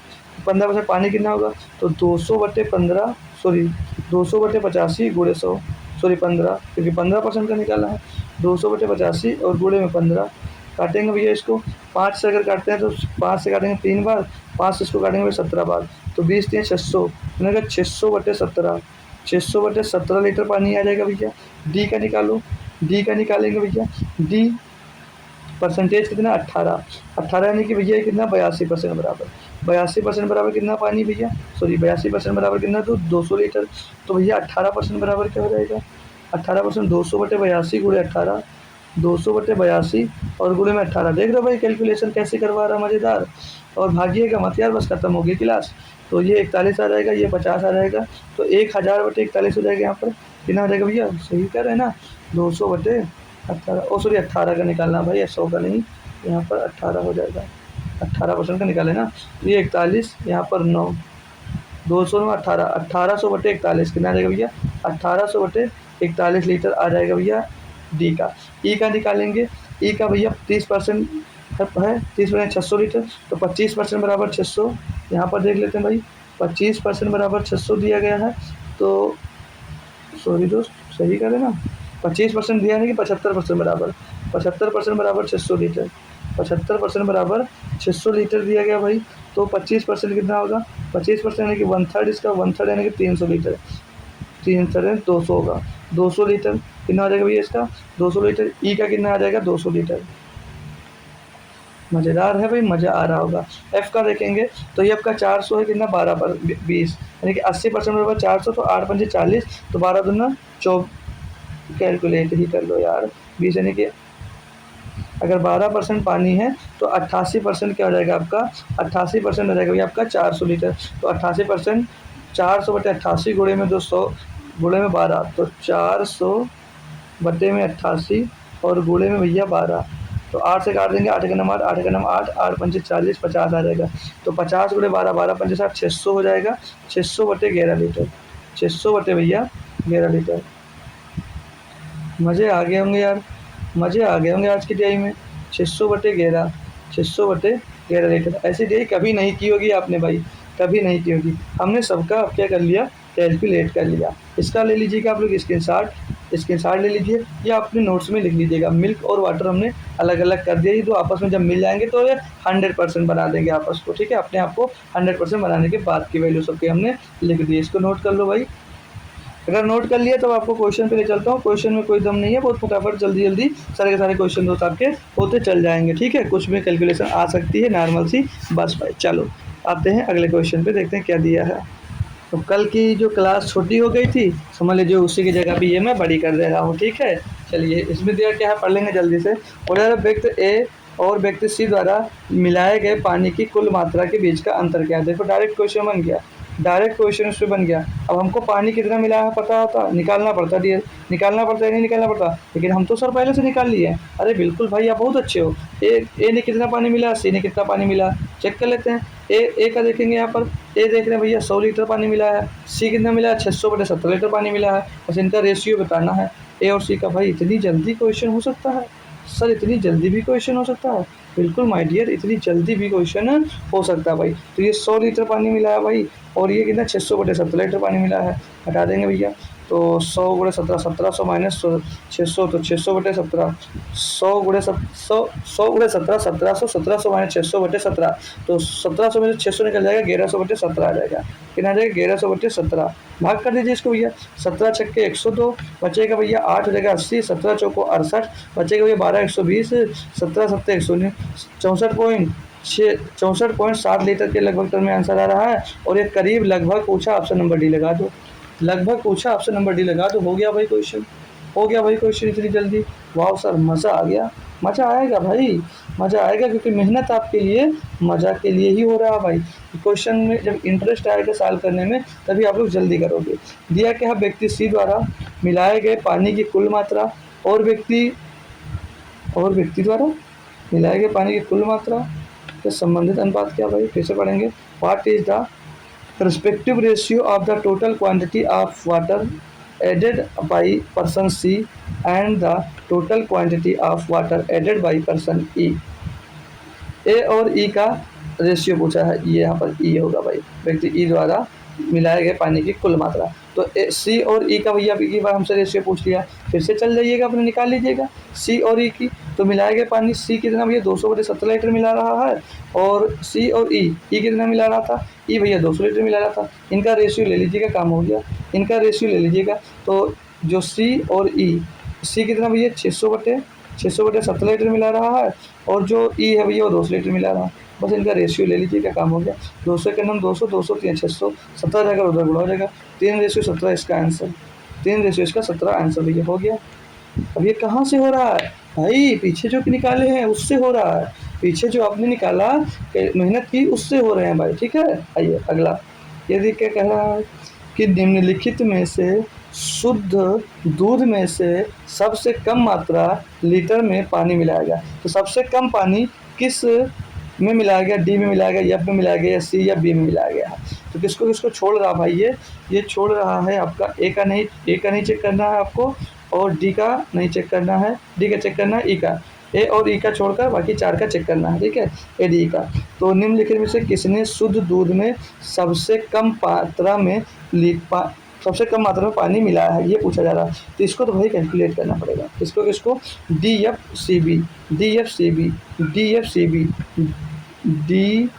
15% पानी कितना होगा, तो 200/15, सॉरी 200/85 गुणे 100, सॉरी 15, क्योंकि 15% का निकाला है, 200/85 और गुणे में 15, काटेंगे भैया इसको, 5 से अगर काटते हैं तो 5 से काटेंगे 3 बार, 5 से इसको काटेंगे 17 बार, तो 20 3 600, मैंने कहा 600/17, 600/17 लीटर पानी आ जाएगा भैया। डी का निकालो, डी का निकालेंगे भैया, डी परसेंटेज कितना, 18, 18 यानी कि भैया कितना, 82% बराबर, 82% बराबर कितना पानी भैया, सॉरी 82% बराबर कितना, तो 200 लीटर, तो भैया 18% बराबर क्या हो जाएगा, 18%, 200/82 गुणे 18, 200/82 और गुणे में 18। देख रहे हो भाई कैलकुलेशन कैसे करवा रहा, मज़ेदार। और भागिएगा मत यार, बस खत्म हो गई क्लास। तो ये 41 आ जाएगा, ये 50 आ जाएगा, तो 1000/41 हो जाएगा, यहाँ पर कितना हो जाएगा भैया, सही कर रहे हैं ना, 200/18, ओ सॉरी 18 का निकालना भाई, 100 का नहीं, यहाँ पर 18 हो जाएगा, 18% का निकाले ना, तो ये 41, यहाँ पर 9, 200 में 18, 1800/41 कितना आ जाएगा भैया, 1800/41 लीटर आ जाएगा भैया डी का। ई का निकालेंगे, ई का भैया 30% है, 30% 600 लीटर, तो 25% बराबर 600, यहाँ पर देख लेते हैं भाई, 25% बराबर 600 दिया गया है, तो सॉरी दोस्त सही करें ना, 25% दिया नहीं कि 75% बराबर, 75% बराबर 600 लीटर, 75% बराबर 600 लीटर दिया गया भाई, तो 25% कितना होगा, 25% यानी कि 1/3 इसका, 1/3 यानी कि 300 लीटर, 3/3 200 होगा, 200 लीटर कितना आ जाएगा भैया इसका, 200 लीटर। ई का कितना आ जाएगा, 200 लीटर। मज़ेदार है भाई, मज़ा आ रहा होगा। एफ का देखेंगे तो ये आपका 400 है, कितना 12/20, यानी कि 80% बराबर 400, तो 8 पंजे 40, तो 12 दूना 24, कैलकुलेट ही कर लो यार, 20 यानी कि अगर 12% पानी है तो 88% क्या हो जाएगा आपका, 88% हो जाएगा भैया आपका 400 लीटर, तो 88%, 400/88 गुणे में 200 गुणे में 12, तो 400/88 और गुणे में भैया 12, तो 8 से काट देंगे, 8 का नंबर 8, 8 का नंबर 8, 8 पंचे 40, 50 आ जाएगा, तो 50 गुणे 12, 12 पंचे 60, 600 हो जाएगा, 600/11 लीटर, 600 भैया 11 लीटर। मज़े आ गए होंगे यार, मज़े आ गए होंगे आज की डाई में। 600/11, 600/11 लीटर, ऐसी डाई कभी नहीं की होगी आपने भाई, कभी नहीं की होगी। हमने सबका क्या कर लिया, कैलकुलेट कर लिया। इसका ले लीजिएगा आप लोग स्क्रीनशॉट ले लीजिए, या अपने नोट्स में लिख लीजिएगा। मिल्क और वाटर हमने अलग अलग कर दिया, ये तो आपस में जब मिल जाएंगे तो ये 100% बना देंगे आपस को, ठीक है। अपने आप को 100% बनाने के बाद की वैल्यू सबके हमने लिख दी, इसको नोट कर लो भाई। अगर नोट कर लिया तो आपको क्वेश्चन पे ले चलता हूँ। क्वेश्चन में कोई दम नहीं है, बहुत फटाफट जल्दी जल्दी सारे के सारे क्वेश्चन दोस्त आपके होते चल जाएंगे, ठीक है। कुछ में कैलकुलेशन आ सकती है नॉर्मल सी, बस भाई। चलो आते हैं अगले क्वेश्चन पे, देखते हैं क्या दिया है। तो कल की जो क्लास छोटी हो गई थी, समझ लीजिए उसी की जगह भी ये मैं बड़ी कर दे रहा हूँ, ठीक है। चलिए इसमें दिया क्या है, पढ़ लेंगे जल्दी से। बोला व्यक्ति ए और व्यक्ति सी द्वारा मिलाए गए पानी की कुल मात्रा के बीच का अंतर क्या है। देखो डायरेक्ट क्वेश्चन बन गया, डायरेक्ट क्वेश्चन उस पे बन गया। अब हमको पानी कितना मिला है पता होता, निकालना पड़ता डियर, निकालना पड़ता है नहीं निकालना पड़ता, लेकिन हम तो सर पहले से निकाल लिए हैं। अरे बिल्कुल भाई, आप बहुत अच्छे हो। ए ने कितना पानी मिला, सी ने कितना पानी मिला, चेक कर लेते हैं। ए का देखेंगे यहाँ पर, ए देख रहे हैं भैया 100 लीटर पानी मिला है, सी कितना मिला है 600/70 लीटर पानी मिला है। बस इनका रेशियो बताना है ए और सी का। भाई इतनी जल्दी क्वेश्चन हो सकता है सर, इतनी जल्दी भी क्वेश्चन हो सकता है? बिल्कुल माय डियर, इतनी जल्दी भी क्वेश्चन हो सकता है भाई। तो ये 100 लीटर पानी मिला है भाई, और ये कितना 600/70 लीटर पानी मिला है। हटा देंगे भैया, तो 100/17, 1700 माइनस 600, तो 600/17, 100/17, 1700, 1700 माइनस 600/17, तो 1700 में से 600 निकल जाएगा, 1100/17 आ जाएगा। कितना आ जाएगा, 1100/17। भाग कर दीजिए इसको भैया, 17 छक्के 102, बचेगा भैया 8 हो जाएगा 80, 17 चौको 68, बचेगा भैया 12 120, 17 सत्ते 119, 64.7 लीटर के लगभग में आंसर आ रहा है। और ये करीब लगभग पूछा, ऑप्शन नंबर डी लगा दो। लगभग पूछा, ऑप्शन नंबर डी लगा दो। हो गया भाई क्वेश्चन, हो गया भाई क्वेश्चन इतनी जल्दी। वाह सर, मज़ा आ गया। मज़ा आएगा भाई, मज़ा आएगा, क्योंकि मेहनत आपके लिए मज़ा के लिए ही हो रहा है भाई। क्वेश्चन में जब इंटरेस्ट आएगा सॉल्व करने में, तभी आप लोग जल्दी करोगे। दिया क्या है, व्यक्ति सी द्वारा मिलाए गए पानी की कुल मात्रा और व्यक्ति द्वारा मिलाए गए पानी की कुल मात्रा के संबंधित अनुपात क्या भाई, फिर से पढ़ेंगे। What is the respective ratio of the total quantity of water added by person C and the total quantity of water added by person E। ए और ई का रेशियो पूछा है, ये यहाँ पर ई होगा भाई, व्यक्ति ई द्वारा मिलाए गए पानी की कुल मात्रा। तो सी और ई का भैया की बार हमसे रेशियो पूछ लिया, फिर से चल जाइएगा अपने निकाल लीजिएगा सी और ई की। तो मिलाए गए पानी सी कितना भैया 200/17 लीटर मिला रहा है, और सी और ई कितना मिला रहा था, ई भैया 200 लीटर मिला रहा था। इनका रेशियो ले लीजिएगा, काम हो गया। इनका रेशियो ले लीजिएगा, तो जो सी और ई, सी कितना भैया 600/17 लीटर मिला रहा है, और जो ई है भैया वो 200 लीटर मिला रहा है। बस इनका रेशियो ले लीजिए, क्या काम हो गया। 200 के नाम 200, 200 3 600, 17 जाएगा, उधर गुणा हो जाएगा। 3/17 इसका आंसर, 3/17 आंसर भैया हो गया। अब ये कहाँ से हो रहा है भाई, पीछे जो निकाले हैं उससे हो रहा है, पीछे जो आपने निकाला मेहनत की उससे हो रहे हैं भाई, ठीक है। आइए अगला, ये देख क्या कह रहा है कि निम्नलिखित में से शुद्ध दूध में से सबसे कम मात्रा लीटर में पानी मिलाया गया। तो सबसे कम पानी किस में मिलाया गया, डी में मिलाया गया, एफ में मिलाया गया, या सी या बी में मिलाया गया। तो किसको किसको छोड़ रहा भाई, ये छोड़ रहा है आपका ए का नहीं चेक करना है आपको, और डी का नहीं चेक करना है, डी का चेक करना है, ई का, ए और ई का छोड़कर बाकी 4 का चेक करना है, ठीक है, ए डी का। तो निम्नलिखित में से किसने शुद्ध दूध में सबसे कम मात्रा में पानी मिलाया है, ये पूछा जा रहा है। तो इसको तो भाई कैलकुलेट करना पड़ेगा, किसको D F C B, D F C B, D F C B, D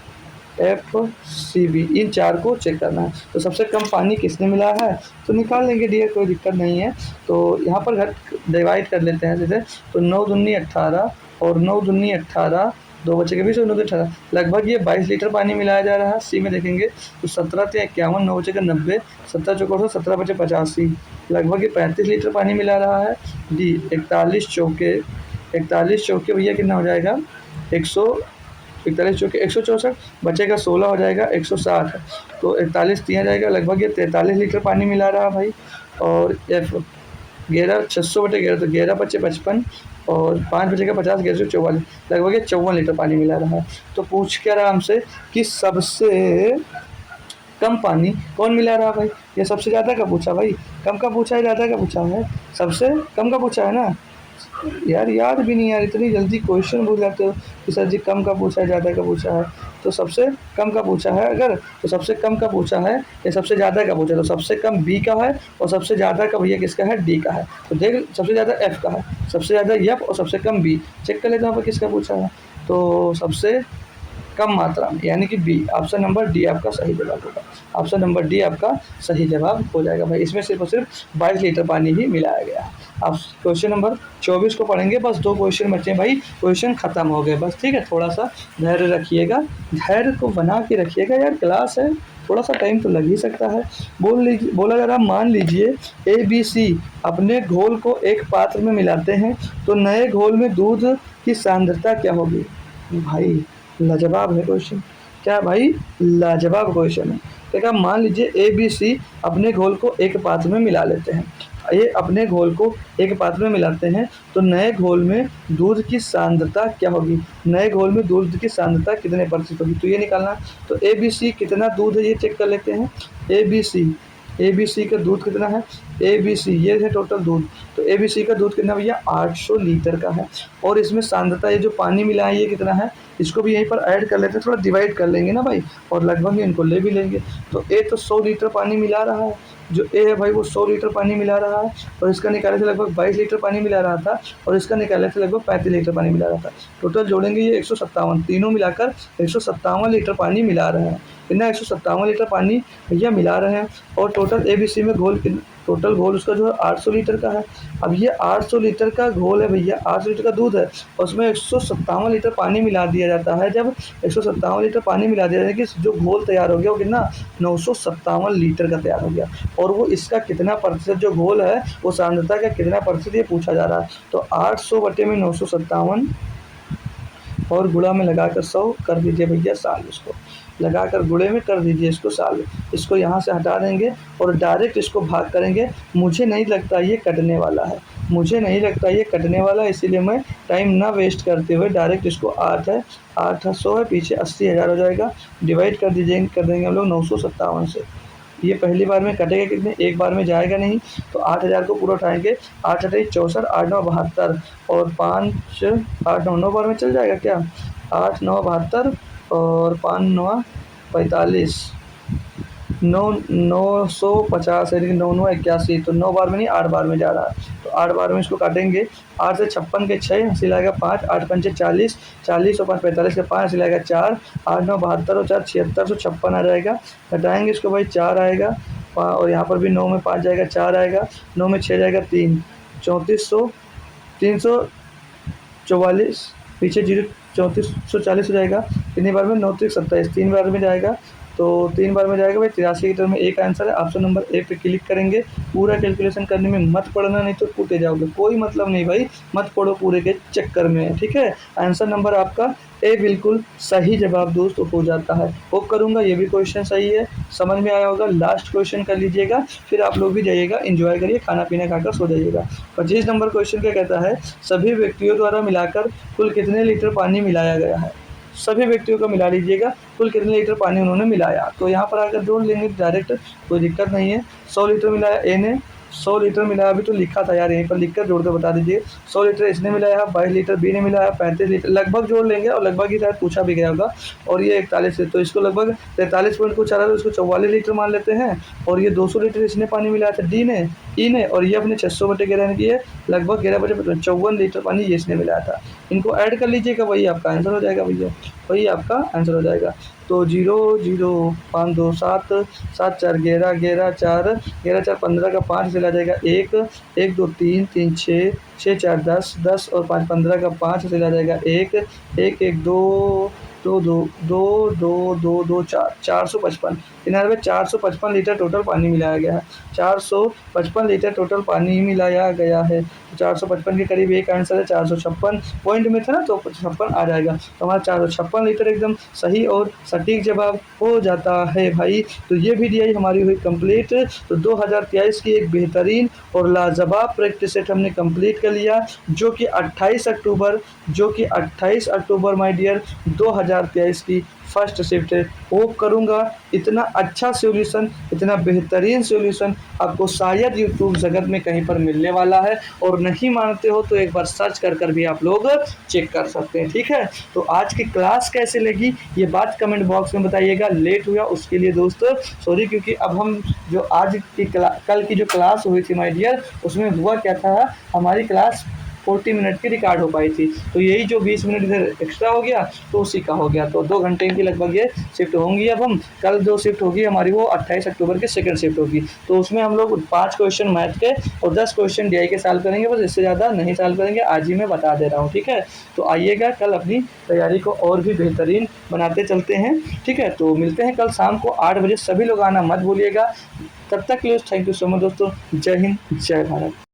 F C B, इन 4 को चेक करना है। तो सबसे कम पानी किसने मिला है, तो निकाल लेंगे डियर, कोई दिक्कत नहीं है। तो यहाँ पर घर डिवाइड कर लेते हैं जैसे, तो 9 दूनी 18 और 9 दूनी 18, 2 बचे के 20 और 9 18, लगभग ये 22 लीटर पानी मिलाया जा रहा है। सी में देखेंगे तो 17 × 51, 9 बचे का 90, 17 चौके 17 बचे 85, लगभग ये 35 लीटर पानी मिला रहा है। डी 41 चौके भैया कितना हो जाएगा, 41 चौके 164, बचेगा 16 हो जाएगा 160, तो 41 दिया जाएगा, लगभग ये 43 लीटर पानी मिला रहा है भाई। और एफ 11 600/11, तो 11 बचे 55, और 5 बचेगा 50, 1144, लगभग ये 54 लीटर पानी मिला रहा है। तो पूछ क्या रहा हमसे कि सबसे कम पानी कौन मिला रहा भाई, ये सबसे ज़्यादा का पूछा भाई, कम का पूछा है ज़्यादा का पूछा है, सबसे कम का पूछा है ना यार, याद भी नहीं यार, इतनी जल्दी क्वेश्चन भूल जाते हो कि सर जी कम का पूछा है ज़्यादा का पूछा है। तो सबसे कम का पूछा है अगर, तो सबसे कम का पूछा है या सबसे ज़्यादा का पूछा है, तो सबसे कम बी का है और सबसे ज़्यादा का भैया किसका है, डी का है। तो देख सबसे ज़्यादा एफ का है, सबसे ज़्यादा एफ और सबसे कम बी, चेक कर लेते हैं यहाँ पर किसका पूछा है। तो सबसे कम मात्रा में यानी कि बी, ऑप्शन नंबर डी आपका सही जवाब होगा, ऑप्शन नंबर डी आपका सही जवाब हो जाएगा भाई। इसमें सिर्फ और सिर्फ 22 लीटर पानी ही मिलाया गया है। आप क्वेश्चन नंबर 24 को पढ़ेंगे, बस 2 क्वेश्चन बचे भाई, क्वेश्चन खत्म हो गए बस, ठीक है। थोड़ा सा धैर्य रखिएगा, धैर्य को बना के रखिएगा यार, क्लास है, थोड़ा सा टाइम तो लग ही सकता है। बोला जा रहा, मान लीजिए ए बी सी अपने घोल को एक पात्र में मिलाते हैं, तो नए घोल में दूध की सांद्रता क्या होगी। भाई लाजवाब है क्वेश्चन, क्या है भाई, लाजवाब क्वेश्चन है। देखा, मान लीजिए ए बी सी अपने घोल को एक पात्र में मिला लेते हैं। ये अपने घोल को एक पात्र में मिलाते हैं तो नए घोल में दूध की सांद्रता क्या होगी, नए घोल में दूध की सांद्रता कितने प्रतिशत होगी, तो ये निकालना। तो ए बी सी कितना दूध है ये चेक कर लेते हैं। ए बी सी, ए बी सी का दूध कितना है, ए बी सी ये है टोटल दूध। तो ए बी सी का दूध कितना भैया, 800 लीटर का है। और इसमें सांद्रता ये जो पानी मिला है ये कितना है, इसको भी यहीं पर ऐड कर लेते हैं, थोड़ा डिवाइड कर लेंगे ना भाई, और लगभग इनको ले भी लेंगे। तो ए तो 100 लीटर पानी मिला रहा है, जो ए है भाई वो 100 लीटर पानी मिला रहा है, और इसका निकाले थे लगभग 22 लीटर पानी मिला रहा था, और इसका निकाले थे लगभग 35 लीटर पानी मिला रहा था। टोटल जोड़ेंगे ये 157, तीनों मिलाकर 157 लीटर पानी मिला रहे हैं। कितना, 157 लीटर पानी भैया मिला रहे हैं। और टोटल ए बी सी में घोल, टोटल घोल उसका जो है 800 लीटर का है। अब ये 800 लीटर का घोल है भैया, 800 लीटर का दूध है, और उसमें 157 लीटर पानी मिला दिया जाता है। जब 157 लीटर पानी मिला दिया जाता है कि जो घोल तैयार हो गया वो कितना, 957 लीटर का तैयार हो गया। और वो इसका कितना प्रतिशत जो घोल है वो सांद्रता का कितना प्रतिशत ये पूछा जा रहा है। तो 800 बटे में 957 और गुणा में लगाकर 100 कर दीजिए भैया साल, इसको लगाकर गुणे में कर दीजिए इसको साल। इसको यहाँ से हटा देंगे और डायरेक्ट इसको भाग करेंगे। मुझे नहीं लगता ये कटने वाला है, मुझे नहीं लगता ये कटने वाला है, इसीलिए मैं टाइम ना वेस्ट करते हुए डायरेक्ट इसको 8 है, 800 है, पीछे 80,000 हो जाएगा, डिवाइड कर देंगे हम लोग 957 से। ये पहली बार में कटेगा कितने, एक बार में जाएगा नहीं, तो 8,000 को पूरा उठाएंगे, 8 8 64, 8 9 72, और 5 8 9 9 बार में चल जाएगा क्या, 8 9 72 और 5 9 45, 950 है, लेकिन 9 9 81, तो 9 बार में नहीं 8 बार में जा रहा है। तो 8 बार में इसको काटेंगे, 8 से 56 के 6 हंसी लाएगा 5, 8 पंचे 40, 40 और 5 45 के 5 हंसी लाएगा 4, 8 9 72 और 4 76, 156 आ जाएगा। घटाएंगे इसको भाई 4 आएगा, और यहाँ पर भी 9 में 5 जाएगा 4 आएगा, 9 में 6 जाएगा 3, 3400, 344, पीछे 0, 3440 हो जाएगा। कितनी बार में, 9 3 27, 3 बार में जाएगा, तो 3 बार में जाएगा भाई 83 लीटर में। एक आंसर है, ऑप्शन नंबर ए पे क्लिक करेंगे। पूरा कैलकुलेशन करने में मत पढ़ना, नहीं तो कूटे जाओगे, कोई मतलब नहीं भाई, मत पढ़ो पूरे के चक्कर में, ठीक है। आंसर नंबर आपका ए बिल्कुल सही जवाब दोस्त हो जाता है। होप करूँगा ये भी क्वेश्चन सही है, समझ में आया होगा। लास्ट क्वेश्चन कर लीजिएगा, फिर आप लोग भी जाइएगा, एंजॉय करिए, खाना पीना खाकर सो जाइएगा। 25 नंबर क्वेश्चन क्या कहता है, सभी व्यक्तियों द्वारा मिलाकर कुल कितने लीटर पानी मिलाया गया है। सभी व्यक्तियों को मिला लीजिएगा, कुल कितने लीटर पानी उन्होंने मिलाया। तो यहाँ पर अगर जोड़ लेंगे डायरेक्ट, कोई दिक्कत नहीं है। 100 लीटर मिलाया ए ने, 100 लीटर मिलाया, अभी तो लिखा था यार, यहीं पर लिख कर जोड़ कर बता दीजिए। 100 लीटर इसने मिलाया, 22 लीटर बी ने मिलाया, 35 लीटर, लगभग जोड़ लेंगे, और लगभग ही शायद पूछा भी गया होगा। और ये 41 है, तो इसको लगभग 43 पॉइंट कुछ आ रहा है, तो इसको 44 लीटर मान लेते हैं। और ये 200 लीटर इसने पानी मिलाया था डी ने, ई ने, और ये अपने 600 बटे 11 की है, लगभग 11 बटे 54 लीटर पानी ये इसने मिलाया था। इनको ऐड कर लीजिएगा, वही आपका आंसर हो जाएगा भैया, वही आपका आंसर हो जाएगा। तो 0 0 5 2 7 7 4 11 11 4 11 4 15 का 5 चला जाएगा 1 1 2 3 3 6 6 4 10 10 और 5 15 का 5 चला जाएगा 1 1 1 2 2 2 2 2 2 2 4 455, किनारे 455 लीटर टोटल पानी मिलाया गया है। 455 लीटर टोटल पानी मिलाया गया है। 455 के करीब एक आंसर है, 456 पॉइंट में था ना, तो 56 आ जाएगा। तो हमारा 456 लीटर एकदम सही और सटीक जवाब हो जाता है भाई। तो ये वीडियो हमारी हुई कंप्लीट। तो 2023 की एक बेहतरीन और लाजवाब प्रैक्टिस सेट हमने कंप्लीट कर लिया, जो कि 28 अक्टूबर माय डियर 2023 की फर्स्ट शिफ्ट है। होप करूँगा इतना अच्छा सॉल्यूशन, इतना बेहतरीन सॉल्यूशन आपको शायद यूट्यूब जगत में कहीं पर मिलने वाला है। और नहीं मानते हो तो एक बार सर्च कर भी आप लोग चेक कर सकते हैं, ठीक है। तो आज की क्लास कैसे लगी ये बात कमेंट बॉक्स में बताइएगा। लेट हुआ उसके लिए दोस्तों सॉरी, क्योंकि अब हम जो आज की कल की जो क्लास हुई थी माय डियर, उसमें हुआ क्या था, हमारी क्लास 40 मिनट की रिकॉर्ड हो पाई थी। तो यही जो 20 मिनट इधर एक्स्ट्रा हो गया तो उसी का हो गया। तो 2 घंटे की लगभग ये शिफ्ट होंगी। अब हम कल जो शिफ्ट होगी हमारी वो 28 अक्टूबर की सेकंड शिफ्ट होगी। तो उसमें हम लोग 5 क्वेश्चन मैथ के और 10 क्वेश्चन DI के सॉल्व करेंगे, बस इससे ज़्यादा नहीं सॉल्व करेंगे, आज ही मैं बता दे रहा हूँ, ठीक है। तो आइएगा, कल अपनी तैयारी को और भी बेहतरीन बनाते चलते हैं, ठीक है। तो मिलते हैं कल शाम को 8 बजे, सभी लोग आना मत भूलिएगा। तब तक के लिए थैंक यू सो मच दोस्तों। जय हिंद, जय भारत।